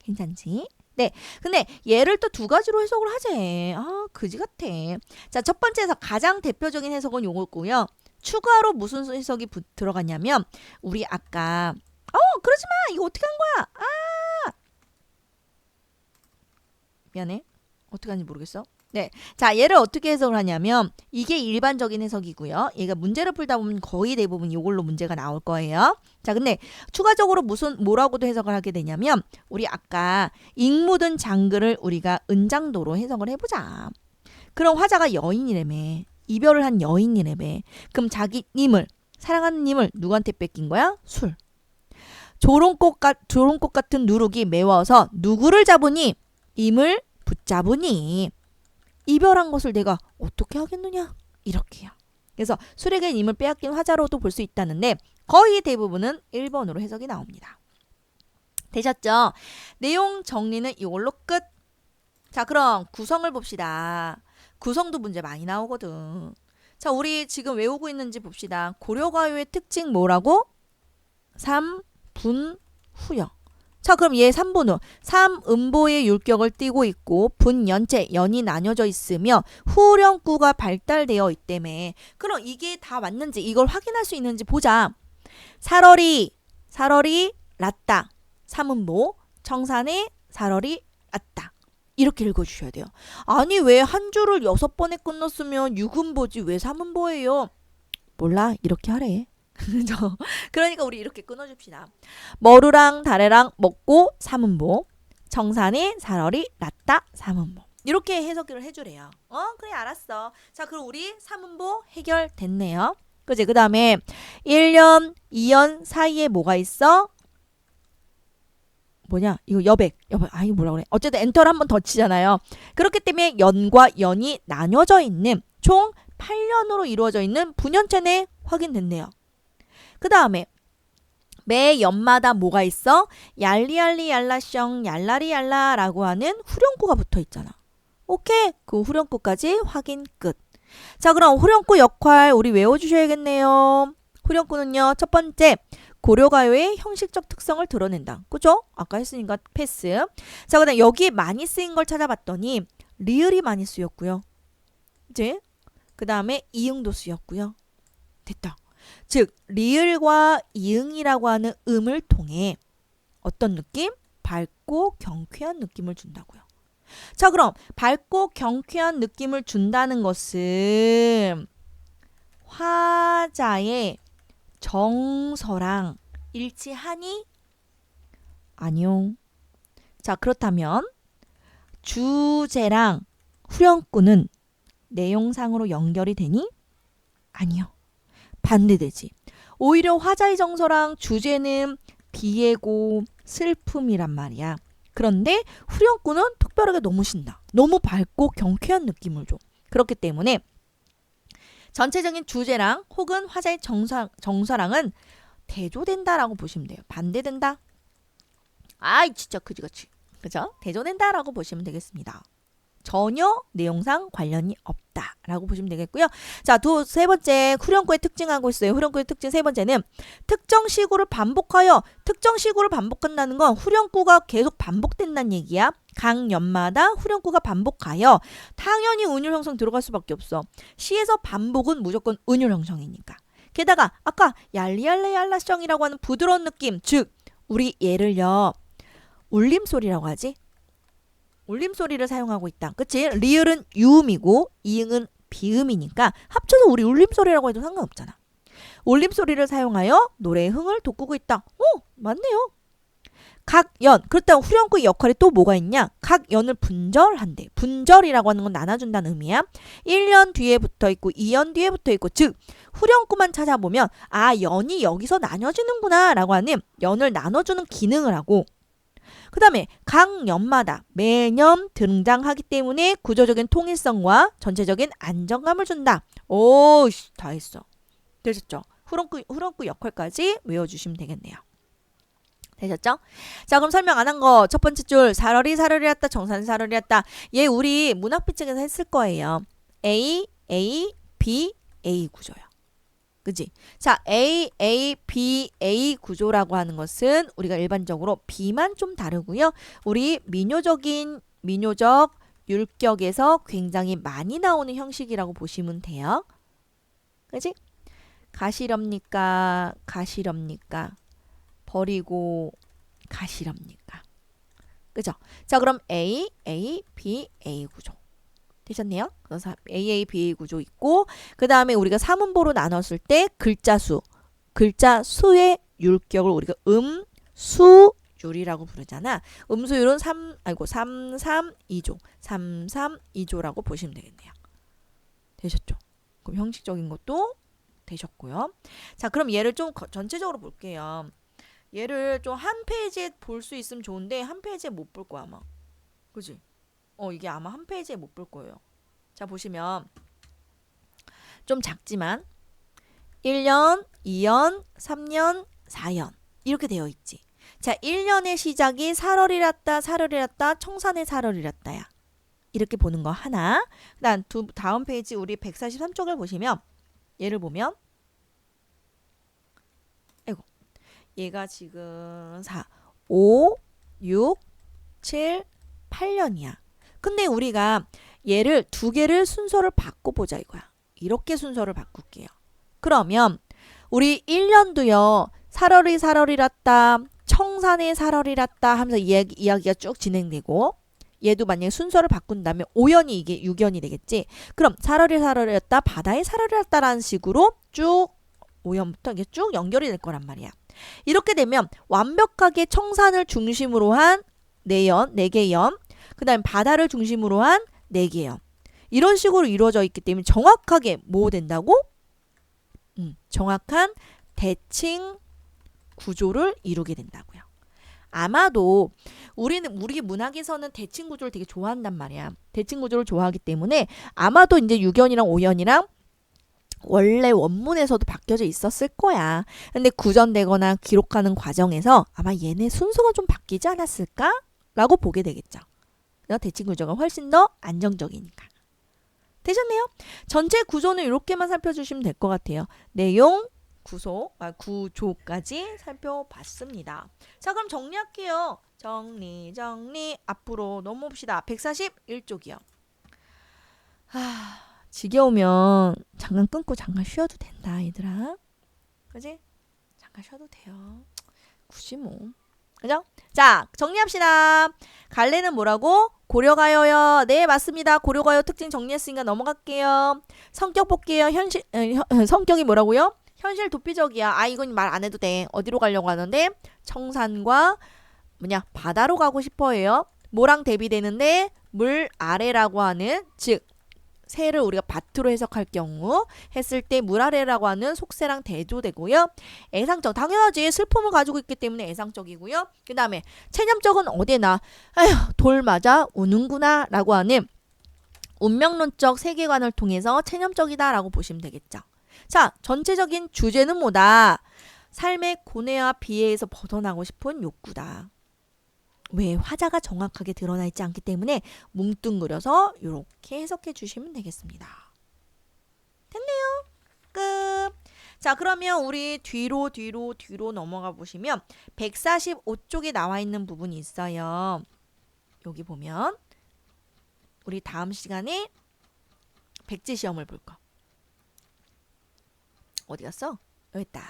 괜찮지? 네. 근데 얘를 또 두 가지로 해석을 하재. 그지 같아. 자, 첫 번째에서 가장 대표적인 해석은 요거고요. 추가로 무슨 해석이 들어갔냐면, 우리 아까 그러지 마. 이거 어떻게 한 거야? 미안해. 어떻게 하는지 모르겠어. 네. 자, 얘를 어떻게 해석을 하냐면, 이게 일반적인 해석이고요. 얘가 문제를 풀다 보면 거의 대부분 이걸로 문제가 나올 거예요. 자, 근데 추가적으로 뭐라고도 해석을 하게 되냐면, 우리 아까 익 묻은 장글을 우리가 은장도로 해석을 해보자. 그럼 화자가 여인이라며. 이별을 한 여인이라며. 그럼 자기 사랑하는 님을 누구한테 뺏긴 거야? 술. 조롱꽃 같은 누룩이 매워서 누구를 잡으니? 임을 붙잡으니. 이별한 것을 내가 어떻게 하겠느냐? 이렇게요. 그래서 술에게 임을 빼앗긴 화자로도 볼 수 있다는데 거의 대부분은 1번으로 해석이 나옵니다. 되셨죠? 내용 정리는 이걸로 끝. 자, 그럼 구성을 봅시다. 구성도 문제 많이 나오거든. 자, 우리 지금 외우고 있는지 봅시다. 고려가요의 특징 뭐라고? 3분 후요. 자, 그럼 얘 3분 후. 3음보의 율격을 띠고 있고 분, 연체, 연이 나뉘어져 있으며 후렴구가 발달되어 있다며. 그럼 이게 다 맞는지 이걸 확인할 수 있는지 보자. 살얼이 랐다. 3음보 청산에 살얼이 랐다. 이렇게 읽어주셔야 돼요. 아니 왜 한 줄을 6번에 끝났으면 6음보지 왜 3음보예요? 몰라, 이렇게 하래. 그러니까 우리 이렇게 끊어줍시다. 머루랑 다래랑 먹고 3음보, 청산에 살얼이 났다 3음보. 이렇게 해석을 해주래요. 그래 알았어. 자, 그럼 우리 3음보 해결됐네요. 그지? 그 다음에 1년, 2년 사이에 뭐가 있어? 뭐냐? 이거 여백. 아니 뭐라 그래. 어쨌든 엔터를 한 번 더 치잖아요. 그렇기 때문에 연과 연이 나뉘어져 있는 총 8년으로 이루어져 있는 분연체 내 확인됐네요. 그 다음에 매 연마다 뭐가 있어? 얄리얄리 얄라셩 얄라리 얄라라고 하는 후렴구가 붙어 있잖아. 오케이. 그 후렴구까지 확인 끝. 자, 그럼 후렴구 역할 우리 외워주셔야겠네요. 후렴구는요. 첫 번째, 고려가요의 형식적 특성을 드러낸다. 그죠? 아까 했으니까 패스. 자, 그 다음 여기에 많이 쓰인 걸 찾아봤더니 리을이 많이 쓰였고요. 이제 그 다음에 이응도 쓰였고요. 됐다. 즉 리을과 이응이라고 하는 음을 통해 어떤 느낌? 밝고 경쾌한 느낌을 준다고요. 자, 그럼 밝고 경쾌한 느낌을 준다는 것은 화자의 정서랑 일치하니? 아니요. 자, 그렇다면 주제랑 후렴구는 내용상으로 연결이 되니? 아니요. 반대되지. 오히려 화자의 정서랑 주제는 비애고 슬픔이란 말이야. 그런데 후렴구는 특별하게 너무 신나. 너무 밝고 경쾌한 느낌을 줘. 그렇기 때문에 전체적인 주제랑 혹은 화자의 정서랑은 대조된다라고 보시면 돼요. 반대된다. 아이 진짜 그지같이. 그죠? 대조된다라고 보시면 되겠습니다. 전혀 내용상 관련이 없다라고 보시면 되겠고요. 자, 세 번째 후렴구의 특징하고 있어요. 후렴구의 특징 세 번째는 특정 시구를 반복하여. 특정 시구를 반복한다는 건 후렴구가 계속 반복된다는 얘기야. 각 연마다 후렴구가 반복하여 당연히 운율 형성 들어갈 수밖에 없어. 시에서 반복은 무조건 운율 형성이니까. 게다가 아까 얄리얄레 얄라셩이라고 하는 부드러운 느낌, 즉 우리 얘를요 울림소리라고 하지. 울림소리를 사용하고 있다. 그치? 리을은 유음이고 이응은 비음이니까 합쳐서 우리 울림소리라고 해도 상관없잖아. 울림소리를 사용하여 노래의 흥을 돋구고 있다. 맞네요. 각 연. 그렇다면 후렴구의 역할이 또 뭐가 있냐? 각 연을 분절한대. 분절이라고 하는 건 나눠준다는 의미야. 1년 뒤에 붙어 있고 2년 뒤에 붙어 있고 즉 후렴구만 찾아보면 아 연이 여기서 나눠지는구나 라고 하는 연을 나눠주는 기능을 하고 그 다음에 각 연마다 매년 등장하기 때문에 구조적인 통일성과 전체적인 안정감을 준다. 오, 다 했어. 되셨죠? 후렴구 역할까지 외워주시면 되겠네요. 되셨죠? 자, 그럼 설명 안 한 거 첫 번째 줄 사러리 사러리였다 정산 사러리였다. 얘 우리 문학비 책에서 했을 거예요. A, B, A 구조요. 그지? 자, A, B, A 구조라고 하는 것은 우리가 일반적으로 B만 좀 다르고요. 우리 민요적 율격에서 굉장히 많이 나오는 형식이라고 보시면 돼요. 그지? 가시렵니까? 버리고 가시렵니까? 그죠? 자, 그럼 A, B, A 구조. 되셨네요? 그래서 A, B, A 구조 있고 그 다음에 우리가 사문보로 나눴을 때 글자 수의 율격을 우리가 음수율이라고 부르잖아. 음수율은 3, 2조. 3, 2조라고 보시면 되겠네요. 되셨죠? 그럼 형식적인 것도 되셨고요. 자, 그럼 얘를 좀 전체적으로 볼게요. 얘를 좀 한 페이지에 볼 수 있으면 좋은데 한 페이지에 못 볼 거야 아마. 그지? 이게 아마 한 페이지에 못 볼 거예요. 자, 보시면 좀 작지만 1년, 2년, 3년, 4년 이렇게 되어 있지. 자, 1년의 시작이 사월이랐다 청산의 사월이랐다야. 이렇게 보는 거 하나. 다음 페이지 우리 143쪽을 보시면 얘를 보면 얘가 지금 5, 6, 7, 8년이야. 근데 우리가 얘를 두 개를 순서를 바꿔보자 이거야. 이렇게 순서를 바꿀게요. 그러면 우리 1년도요. 사월이랐다 청산의 사월이랐다 하면서 이야기가 쭉 진행되고 얘도 만약에 순서를 바꾼다면 5년이 이게 6년이 되겠지. 그럼 사월이었다 바다의 사월이었다라는 식으로 쭉 5년부터 이게 쭉 연결이 될 거란 말이야. 이렇게 되면 완벽하게 청산을 중심으로 한 4개 연, 그 다음에 바다를 중심으로 한 4개 연. 이런 식으로 이루어져 있기 때문에 정확하게 뭐 된다고? 정확한 대칭 구조를 이루게 된다고요. 아마도 우리 문학에서는 대칭 구조를 되게 좋아한단 말이야. 대칭 구조를 좋아하기 때문에 아마도 이제 6연이랑 5연이랑 원래 원문에서도 바뀌어져 있었을 거야. 근데 구전되거나 기록하는 과정에서 아마 얘네 순서가 좀 바뀌지 않았을까? 라고 보게 되겠죠. 대칭 구조가 훨씬 더 안정적이니까. 되셨네요? 전체 구조는 이렇게만 살펴주시면 될 것 같아요. 내용, 구조까지 살펴봤습니다. 자, 그럼 정리할게요. 정리. 앞으로 넘어봅시다. 141쪽이요. 지겨우면 잠깐 끊고 잠깐 쉬어도 된다, 얘들아. 그지? 잠깐 쉬어도 돼요. 굳이 뭐. 그죠? 자, 정리합시다. 갈래는 뭐라고? 고려가요요. 네, 맞습니다. 고려가요 특징 정리했으니까 넘어갈게요. 성격 볼게요. 성격이 뭐라고요? 현실 도피적이야. 이건 말 안 해도 돼. 어디로 가려고 하는데? 청산과 바다로 가고 싶어해요. 뭐랑 대비되는데? 물 아래라고 하는, 즉 새를 우리가 밭으로 해석할 경우 했을 때 물 아래라고 하는 속새랑 대조되고요. 애상적, 당연하지. 슬픔을 가지고 있기 때문에 애상적이고요. 그 다음에 체념적은 어디나 돌 맞아 우는구나 라고 하는 운명론적 세계관을 통해서 체념적이다 라고 보시면 되겠죠. 자, 전체적인 주제는 뭐다? 삶의 고뇌와 비애에서 벗어나고 싶은 욕구다. 왜? 화자가 정확하게 드러나 있지 않기 때문에 뭉뚱그려서 이렇게 해석해 주시면 되겠습니다. 됐네요. 끝. 자, 그러면 우리 뒤로 넘어가 보시면 145쪽에 나와 있는 부분이 있어요. 여기 보면 우리 다음 시간에 백지 시험을 볼 거. 어디 갔어? 여기 있다.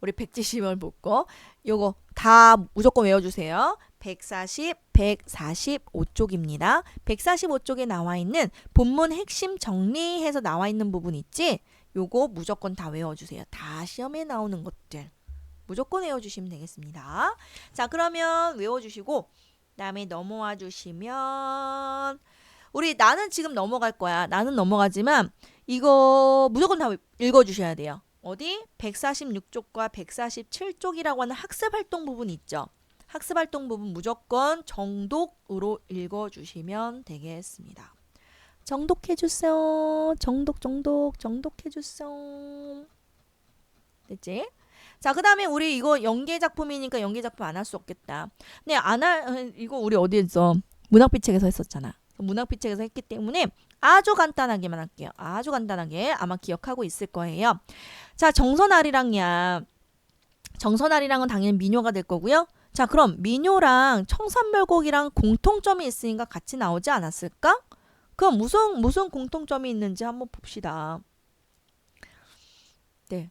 우리 백지 시험을 볼 거. 요거 다 무조건 외워주세요. 145쪽입니다. 145쪽에 나와 있는 본문 핵심 정리해서 나와 있는 부분 있지? 요거 무조건 다 외워주세요. 다 시험에 나오는 것들. 무조건 외워주시면 되겠습니다. 자, 그러면 외워주시고 다음에 넘어와 주시면 우리 나는 지금 넘어갈 거야. 나는 넘어가지만 이거 무조건 다 읽어주셔야 돼요. 어디? 146쪽과 147쪽이라고 하는 학습활동 부분 있죠. 학습활동 부분 무조건 정독으로 읽어주시면 되겠습니다. 정독해주세요. 정독해주세요. 됐지? 자, 그 다음에 우리 이거 연계작품이니까 연계작품 안 할 수 없겠다. 근데 이거 우리 어디에서 문학비책에서 했었잖아. 문학비책에서 했기 때문에 아주 간단하게만 할게요. 아주 간단하게 아마 기억하고 있을 거예요. 자, 정선아리랑은 당연히 민요가 될 거고요. 자, 그럼 민요랑 청산별곡이랑 공통점이 있으니까 같이 나오지 않았을까? 그럼 무슨 공통점이 있는지 한번 봅시다. 네.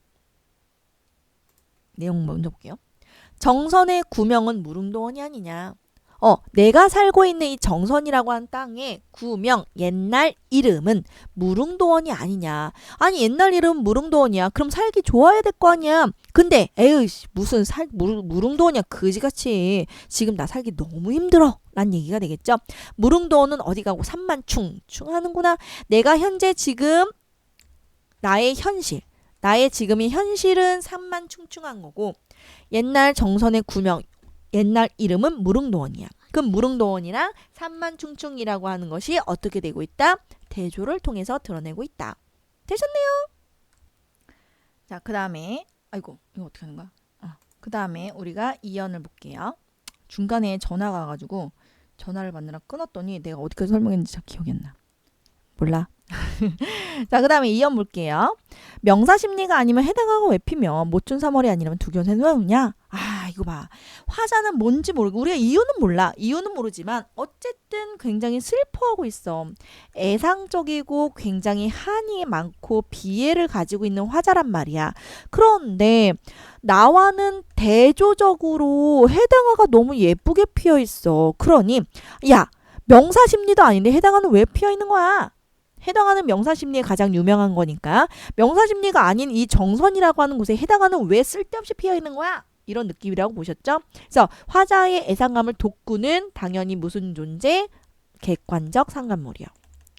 내용 먼저 볼게요. 정선의 구명은 무릉도원이 아니냐. 내가 살고 있는 이 정선이라고 하는 땅의 구명, 옛날 이름은 무릉도원이 아니냐. 아니, 옛날 이름은 무릉도원이야. 그럼 살기 좋아야 될 거 아니야. 근데 에휴, 무슨 무릉도원이야. 그지같이. 지금 나 살기 너무 힘들어. 란 얘기가 되겠죠. 무릉도원은 어디 가고 산만충충 하는구나. 내가 현재 지금 나의 지금의 현실은 산만충충한 거고 옛날 정선의 구명, 옛날 이름은 무릉도원이야. 그럼 무릉도원이랑 산만충충이라고 하는 것이 어떻게 되고 있다? 대조를 통해서 드러내고 있다. 되셨네요? 자, 그 다음에 아이고 이거 어떻게 하는 거야? 그 다음에 우리가 이연을 볼게요. 중간에 전화가 와가지고 전화를 받느라 끊었더니 내가 어디까지 설명했는지 잘 기억이 안 나. 몰라. 자, 그 다음에 2연 볼게요. 명사심리가 아니면 해당하고 왜 피면 못준 3월이 아니라면 두견새는 왜 우냐? 이거 봐. 화자는 뭔지 모르고 우리가 이유는 몰라. 이유는 모르지만 어쨌든 굉장히 슬퍼하고 있어. 애상적이고 굉장히 한이 많고 비애를 가지고 있는 화자란 말이야. 그런데 나와는 대조적으로 해당화가 너무 예쁘게 피어 있어. 그러니 야, 명사심리도 아닌데 해당화는 왜 피어 있는 거야? 해당하는 명사심리에 가장 유명한 거니까 명사심리가 아닌 이 정선이라고 하는 곳에 해당하는 왜 쓸데없이 피어 있는 거야? 이런 느낌이라고 보셨죠? 그래서 화자의 애상감을 돋구는 당연히 무슨 존재? 객관적 상관물이요.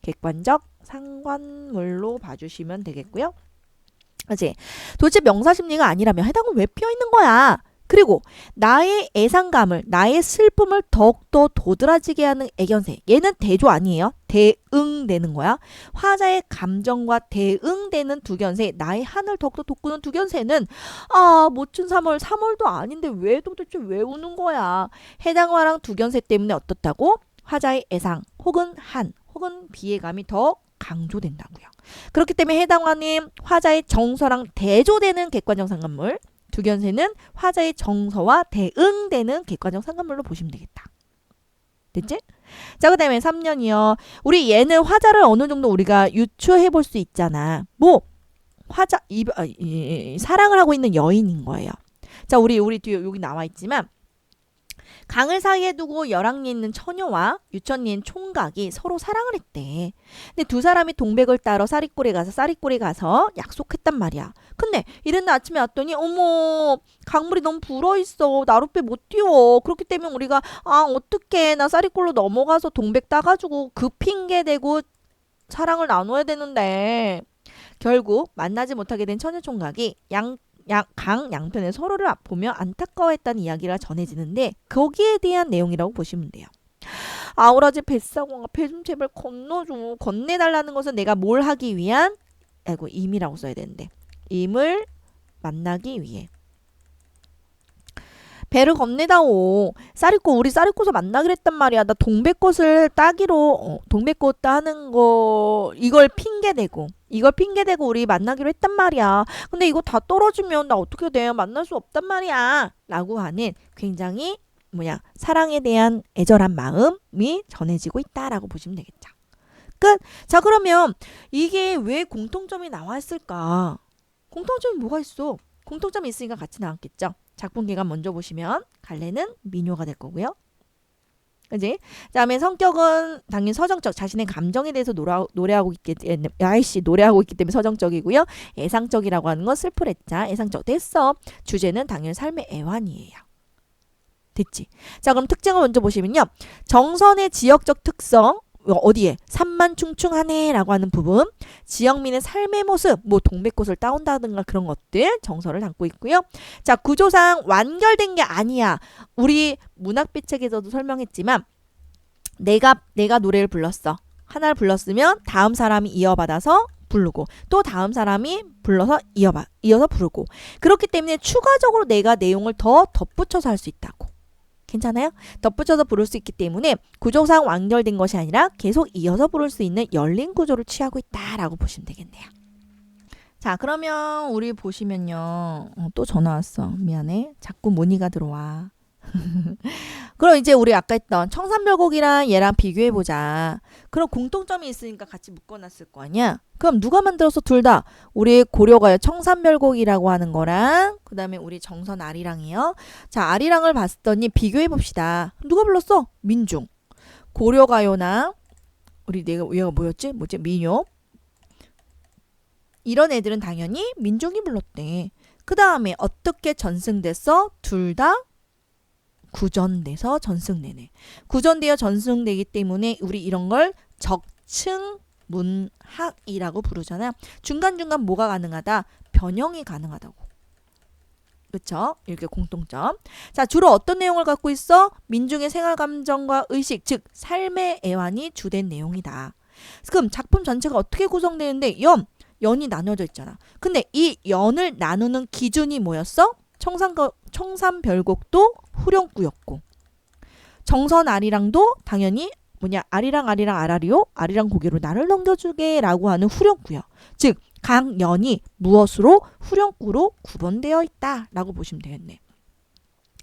객관적 상관물로 봐주시면 되겠고요. 그치? 도대체 명사심리가 아니라면 해당은 왜 피어 있는 거야? 그리고 나의 애상감을, 나의 슬픔을 더욱더 도드라지게 하는 애견새. 얘는 대조 아니에요. 대응되는 거야. 화자의 감정과 대응되는 두견새, 나의 한을 더욱더 돋구는 두견새는 못준 3월도 아닌데 왜 도대체 왜 우는 거야. 해당화랑 두견새 때문에 어떻다고? 화자의 애상 혹은 한 혹은 비애감이 더 강조된다고요. 그렇기 때문에 해당화는 화자의 정서랑 대조되는 객관적 상관물, 두견새는 화자의 정서와 대응되는 객관적 상관물로 보시면 되겠다. 됐지? 자, 그 다음에 3년이요. 우리 얘는 화자를 어느 정도 우리가 유추해 볼 수 있잖아. 사랑을 하고 있는 여인인 거예요. 자, 우리 뒤에 여기 나와 있지만 강을 사이에 두고 열왕리에 있는 처녀와 유천리에 있는 총각이 서로 사랑을 했대. 근데 두 사람이 동백을 따러 쌀이골에 가서 약속했단 말이야. 근데 이른 아침에 왔더니 어머, 강물이 너무 불어있어. 나룻배 못 뛰어. 그렇기 때문에 우리가 어떡해. 나 쌀이골로 넘어가서 동백 따가지고 그 핑계 대고 사랑을 나눠야 되는데 결국 만나지 못하게 된 처녀 총각이 강 양편에 서로를 보며 안타까워했다는 이야기가 전해지는데 거기에 대한 내용이라고 보시면 돼요. 아우라지 뱃사공아 배 좀 제발 건네달라는 것은 내가 뭘 하기 위한 임이라고 써야 되는데 임을 만나기 위해 배를 건네다오. 우리 쌀이꽃을 만나기로 했단 말이야. 나 동백꽃을 따기로 동백꽃 따는 거 이걸 핑계대고 우리 만나기로 했단 말이야. 근데 이거 다 떨어지면 나 어떻게 돼? 만날 수 없단 말이야. 라고 하는 굉장히 사랑에 대한 애절한 마음이 전해지고 있다라고 보시면 되겠죠. 끝. 자, 그러면 이게 왜 공통점이 나와 있을까? 공통점이 뭐가 있어? 공통점이 있으니까 같이 나왔겠죠. 작품 개감 먼저 보시면 갈래는 민요가 될 거고요. 그지? 그다음에 성격은 당연히 서정적, 자신의 감정에 대해서 노래하고 있기 때문에 서정적이고요. 애상적이라고 하는 건 슬프랬자 애상적 됐어. 주제는 당연히 삶의 애환이에요. 됐지? 자, 그럼 특징을 먼저 보시면요. 정선의 지역적 특성, 어디에? 산만충충하네 라고 하는 부분, 지역민의 삶의 모습, 뭐 동백꽃을 따온다든가 그런 것들 정서를 담고 있고요. 자, 구조상 완결된 게 아니야. 우리 문학비책에서도 설명했지만 내가 노래를 불렀어. 하나를 불렀으면 다음 사람이 이어받아서 부르고 또 다음 사람이 불러서 이어서 부르고, 그렇기 때문에 추가적으로 내가 내용을 더 덧붙여서 할 수 있다고. 괜찮아요? 덧붙여서 부를 수 있기 때문에 구조상 완결된 것이 아니라 계속 이어서 부를 수 있는 열린 구조를 취하고 있다라고 보시면 되겠네요. 자, 그러면 우리 보시면요. 또 전화 왔어. 미안해. 자꾸 문의가 들어와. 그럼 이제 우리 아까 했던 청산별곡이랑 얘랑 비교해보자. 그럼 공통점이 있으니까 같이 묶어놨을 거 아니야? 그럼 누가 만들어서 둘 다? 우리 고려가요 청산별곡이라고 하는 거랑 그 다음에 우리 정선 아리랑이요. 자, 아리랑을 봤더니 비교해봅시다. 누가 불렀어? 민중. 고려가요나 우리 얘가 뭐였지? 민요. 이런 애들은 당연히 민중이 불렀대. 그 다음에 어떻게 전승됐어? 둘 다 구전돼서 전승되네. 구전되어 전승되기 때문에 우리 이런 걸 적층문학이라고 부르잖아요. 중간중간 뭐가 가능하다? 변형이 가능하다고. 그쵸? 이렇게 공통점. 자, 주로 어떤 내용을 갖고 있어? 민중의 생활감정과 의식, 즉 삶의 애환이 주된 내용이다. 그럼 작품 전체가 어떻게 구성되는데 연이 나눠져 있잖아. 근데 이 연을 나누는 기준이 뭐였어? 청산별곡도 후렴구였고, 정선 아리랑도 당연히 아리랑 아라리요 아리랑 고개로 나를 넘겨주게 라고 하는 후렴구요. 즉 각 연이 무엇으로? 후렴구로 구분되어 있다 라고 보시면 되겠네.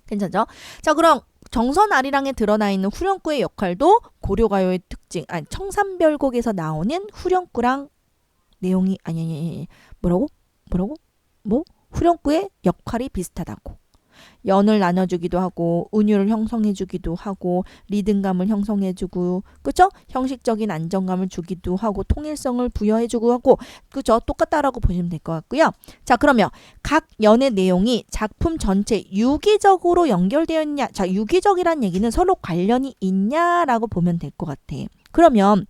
괜찮죠? 자, 그럼 정선 아리랑에 드러나 있는 후렴구의 역할도 고려가요의 특징, 청산별곡에서 나오는 후렴구랑 내용이 뭐라고? 후렴구의 역할이 비슷하다고. 연을 나눠주기도 하고 은유를 형성해주기도 하고 리듬감을 형성해주고, 그쵸? 형식적인 안정감을 주기도 하고 통일성을 부여해주고 하고, 그쵸? 똑같다라고 보시면 될 것 같고요. 자, 그러면 각 연의 내용이 작품 전체 유기적으로 연결되어 있냐? 자, 유기적이란 얘기는 서로 관련이 있냐라고 보면 될 것 같아. 그러면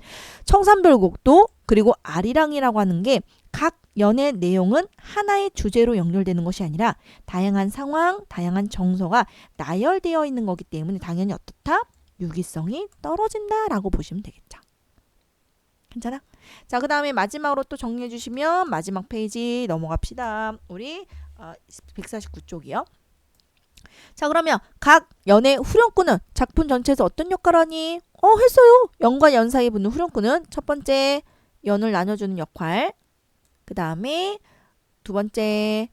청산별곡도 그리고 아리랑이라고 하는 게 각 연의 내용은 하나의 주제로 연결되는 것이 아니라 다양한 상황, 다양한 정서가 나열되어 있는 거기 때문에 당연히 어떻다? 유기성이 떨어진다라고 보시면 되겠죠. 괜찮아? 자, 그 다음에 마지막으로 또 정리해 주시면 마지막 페이지 넘어갑시다. 우리 149쪽이요. 자, 그러면 각 연의 후렴구는 작품 전체에서 어떤 역할을 하니? 했어요. 연과 연 사이에 붙는 후렴구는 첫 번째 연을 나눠주는 역할, 그 다음에 두 번째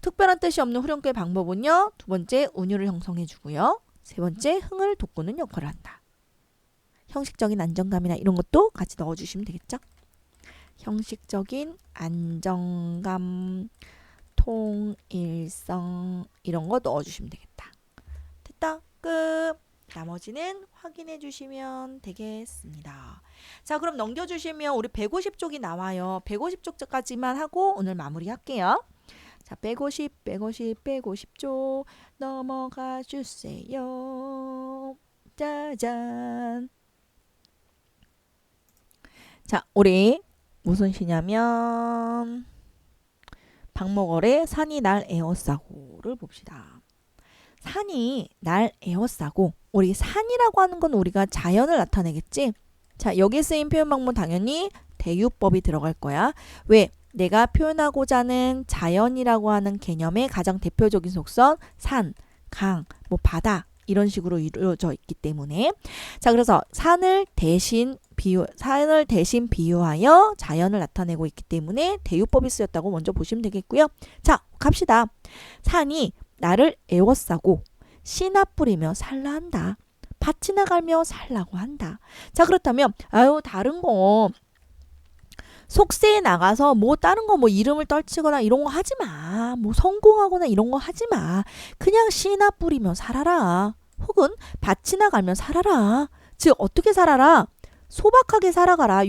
특별한 뜻이 없는 후렴구의 방법은요, 두 번째 은유를 형성해주고요, 세 번째 흥을 돋구는 역할을 한다. 형식적인 안정감이나 이런 것도 같이 넣어주시면 되겠죠. 형식적인 안정감, 통일성 이런 거 넣어주시면 되겠다. 됐다. 끝. 나머지는 확인해 주시면 되겠습니다. 자, 그럼 넘겨주시면 우리 150쪽이 나와요. 150쪽까지만 하고 오늘 마무리할게요. 자, 150쪽 넘어가 주세요. 짜잔. 자, 우리 무슨 시냐면 박목월의 산이 날 에워싸고를 봅시다. 산이 날 에워싸고, 우리 산이라고 하는 건 우리가 자연을 나타내겠지? 자, 여기 쓰인 표현 방법 당연히 대유법이 들어갈 거야. 왜? 내가 표현하고자 하는 자연이라고 하는 개념의 가장 대표적인 속성, 산, 강, 바다 이런 식으로 이루어져 있기 때문에. 자, 그래서 산을 대신 비유하여 자연을 나타내고 있기 때문에 대유법이 쓰였다고 먼저 보시면 되겠고요. 자, 갑시다. 산이 나를 에워싸고 씨나 뿌리며 살라 한다. 밭이나 갈며 살라고 한다. 자, 그렇다면 다른 거 속세에 나가서 다른 거 이름을 떨치거나 이런 거 하지 마. 성공하거나 이런 거 하지 마. 그냥 씨나 뿌리며 살아라. 혹은 밭이나 갈며 살아라. 즉 어떻게 살아라? 소박하게 살아가라.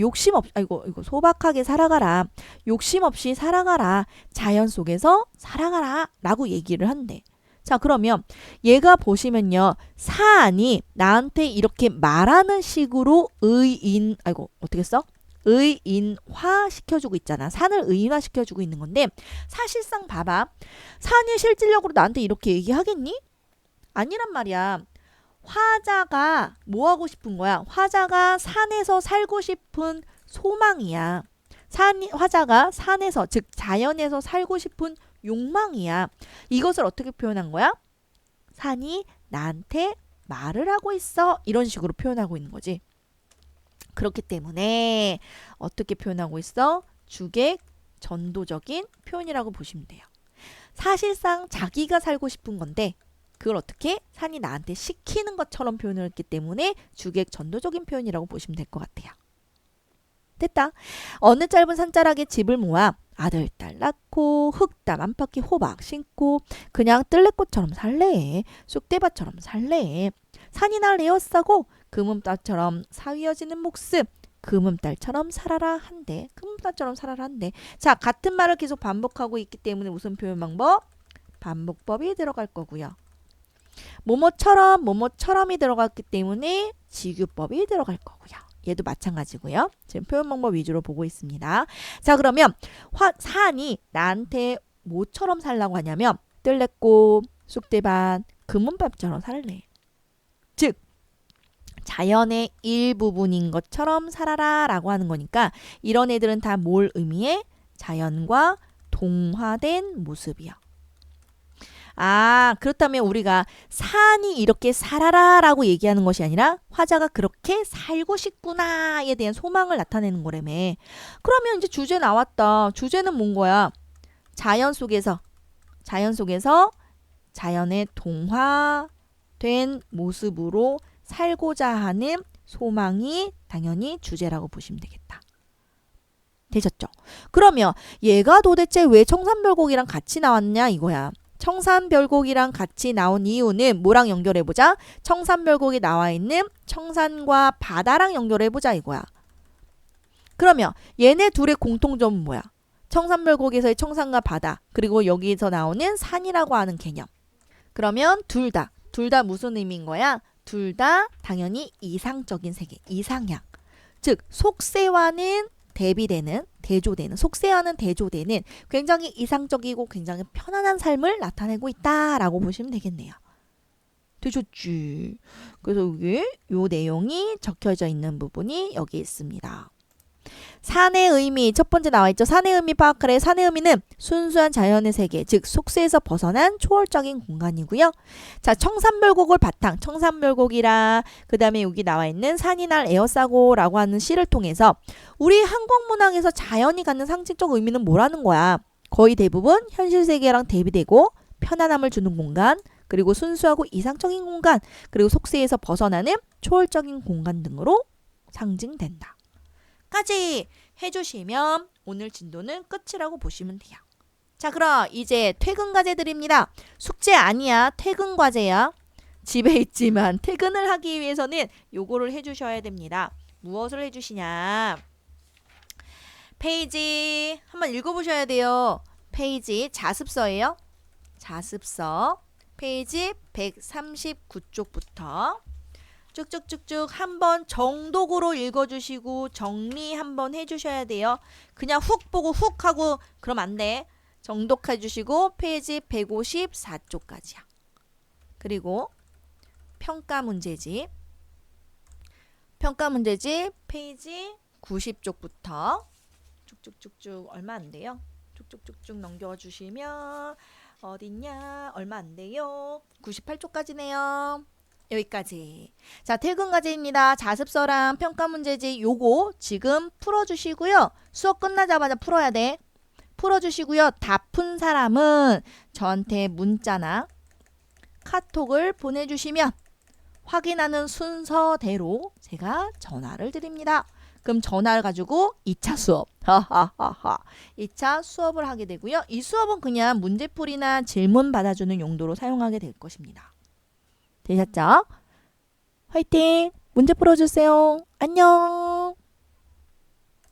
소박하게 살아가라. 욕심 없이 살아가라. 자연 속에서 살아가라 라고 얘기를 한대. 자, 그러면 얘가 보시면요. 사안이 나한테 이렇게 말하는 식으로 어떻게 써? 의인화 시켜주고 있잖아. 산을 의인화 시켜주고 있는 건데 사실상 봐봐. 산이 실질적으로 나한테 이렇게 얘기하겠니? 아니란 말이야. 화자가 뭐 하고 싶은 거야? 화자가 산에서 살고 싶은 소망이야. 화자가 산에서, 즉 자연에서 살고 싶은 욕망이야. 이것을 어떻게 표현한 거야? 산이 나한테 말을 하고 있어. 이런 식으로 표현하고 있는 거지. 그렇기 때문에 어떻게 표현하고 있어? 주객 전도적인 표현이라고 보시면 돼요. 사실상 자기가 살고 싶은 건데 그걸 어떻게? 산이 나한테 시키는 것처럼 표현을 했기 때문에 주객 전도적인 표현이라고 보시면 될 것 같아요. 됐다. 어느 짧은 산자락에 집을 모아 아들, 딸 낳고 흙담 안팎에 호박 심고 그냥 뜰레꽃처럼 살래. 쑥대밭처럼 살래. 산이 날 에워싸고 금음딸처럼 사위어지는 목숨. 금음딸처럼 살아라 한대. 금음딸처럼 살아라 한대. 자, 같은 말을 계속 반복하고 있기 때문에 무슨 표현 방법? 반복법이 들어갈 거고요. 뭐뭐처럼 뭐뭐처럼이 들어갔기 때문에 지규법이 들어갈 거고요. 얘도 마찬가지고요. 지금 표현 방법 위주로 보고 있습니다. 자, 그러면 산이 나한테 뭐처럼 살라고 하냐면 뜰레꽃, 쑥대밭, 금은밥처럼 살래. 즉 자연의 일부분인 것처럼 살아라 라고 하는 거니까 이런 애들은 다 뭘 의미해? 자연과 동화된 모습이요. 아, 그렇다면 우리가 산이 이렇게 살아라 라고 얘기하는 것이 아니라 화자가 그렇게 살고 싶구나에 대한 소망을 나타내는 거라며. 그러면 이제 주제 나왔다. 주제는 뭔 거야? 자연 속에서 자연의 동화된 모습으로 살고자 하는 소망이 당연히 주제라고 보시면 되겠다. 되셨죠? 그러면 얘가 도대체 왜 청산별곡이랑 같이 나왔냐 이거야. 청산별곡이랑 같이 나온 이유는 뭐랑 연결해보자? 청산별곡에 나와 있는 청산과 바다랑 연결해보자 이거야. 그러면 얘네 둘의 공통점은 뭐야? 청산별곡에서의 청산과 바다 그리고 여기서 나오는 산이라고 하는 개념. 그러면 둘 다 무슨 의미인 거야? 둘 다 당연히 이상적인 세계, 이상향. 즉 속세와는 대조되는 속세와는 대조되는 굉장히 이상적이고 굉장히 편안한 삶을 나타내고 있다라고 보시면 되겠네요. 되셨지? 그래서 여기 요 내용이 적혀져 있는 부분이 여기 있습니다. 산의 의미 첫 번째 나와 있죠. 산의 의미 파악하래. 산의 의미는 순수한 자연의 세계, 즉 속세에서 벗어난 초월적인 공간이고요. 자, 청산별곡을 바탕, 청산별곡이라 그 다음에 여기 나와 있는 산이 날 에워싸고라고 하는 시를 통해서 우리 한국 문학에서 자연이 갖는 상징적 의미는 뭐라는 거야? 거의 대부분 현실 세계랑 대비되고 편안함을 주는 공간, 그리고 순수하고 이상적인 공간, 그리고 속세에서 벗어나는 초월적인 공간 등으로 상징된다. 까지 해주시면 오늘 진도는 끝이라고 보시면 돼요. 자, 그럼 이제 퇴근 과제들입니다. 숙제 아니야. 퇴근 과제야. 집에 있지만 퇴근을 하기 위해서는 요거를 해주셔야 됩니다. 무엇을 해주시냐. 페이지 한번 읽어보셔야 돼요. 페이지 자습서예요. 자습서 페이지 139쪽부터 쭉쭉쭉쭉 한번 정독으로 읽어주시고 정리 한번 해주셔야 돼요. 그냥 훅 보고 훅 하고 그럼 안 돼. 정독해주시고 페이지 154쪽까지야. 그리고 평가 문제집 페이지 90쪽부터 쭉쭉쭉쭉 얼마 안 돼요. 쭉쭉쭉쭉 넘겨주시면 어딨냐? 얼마 안 돼요. 98쪽까지네요. 여기까지. 자, 퇴근 과제입니다. 자습서랑 평가 문제집 요거 지금 풀어주시고요. 수업 끝나자마자 풀어야 돼. 풀어주시고요. 다 푼 사람은 저한테 문자나 카톡을 보내주시면 확인하는 순서대로 제가 전화를 드립니다. 그럼 전화를 가지고 2차 수업 2차 수업을 하게 되고요. 이 수업은 그냥 문제풀이나 질문 받아주는 용도로 사용하게 될 것입니다. 되셨죠? 화이팅! 문제 풀어주세요. 안녕!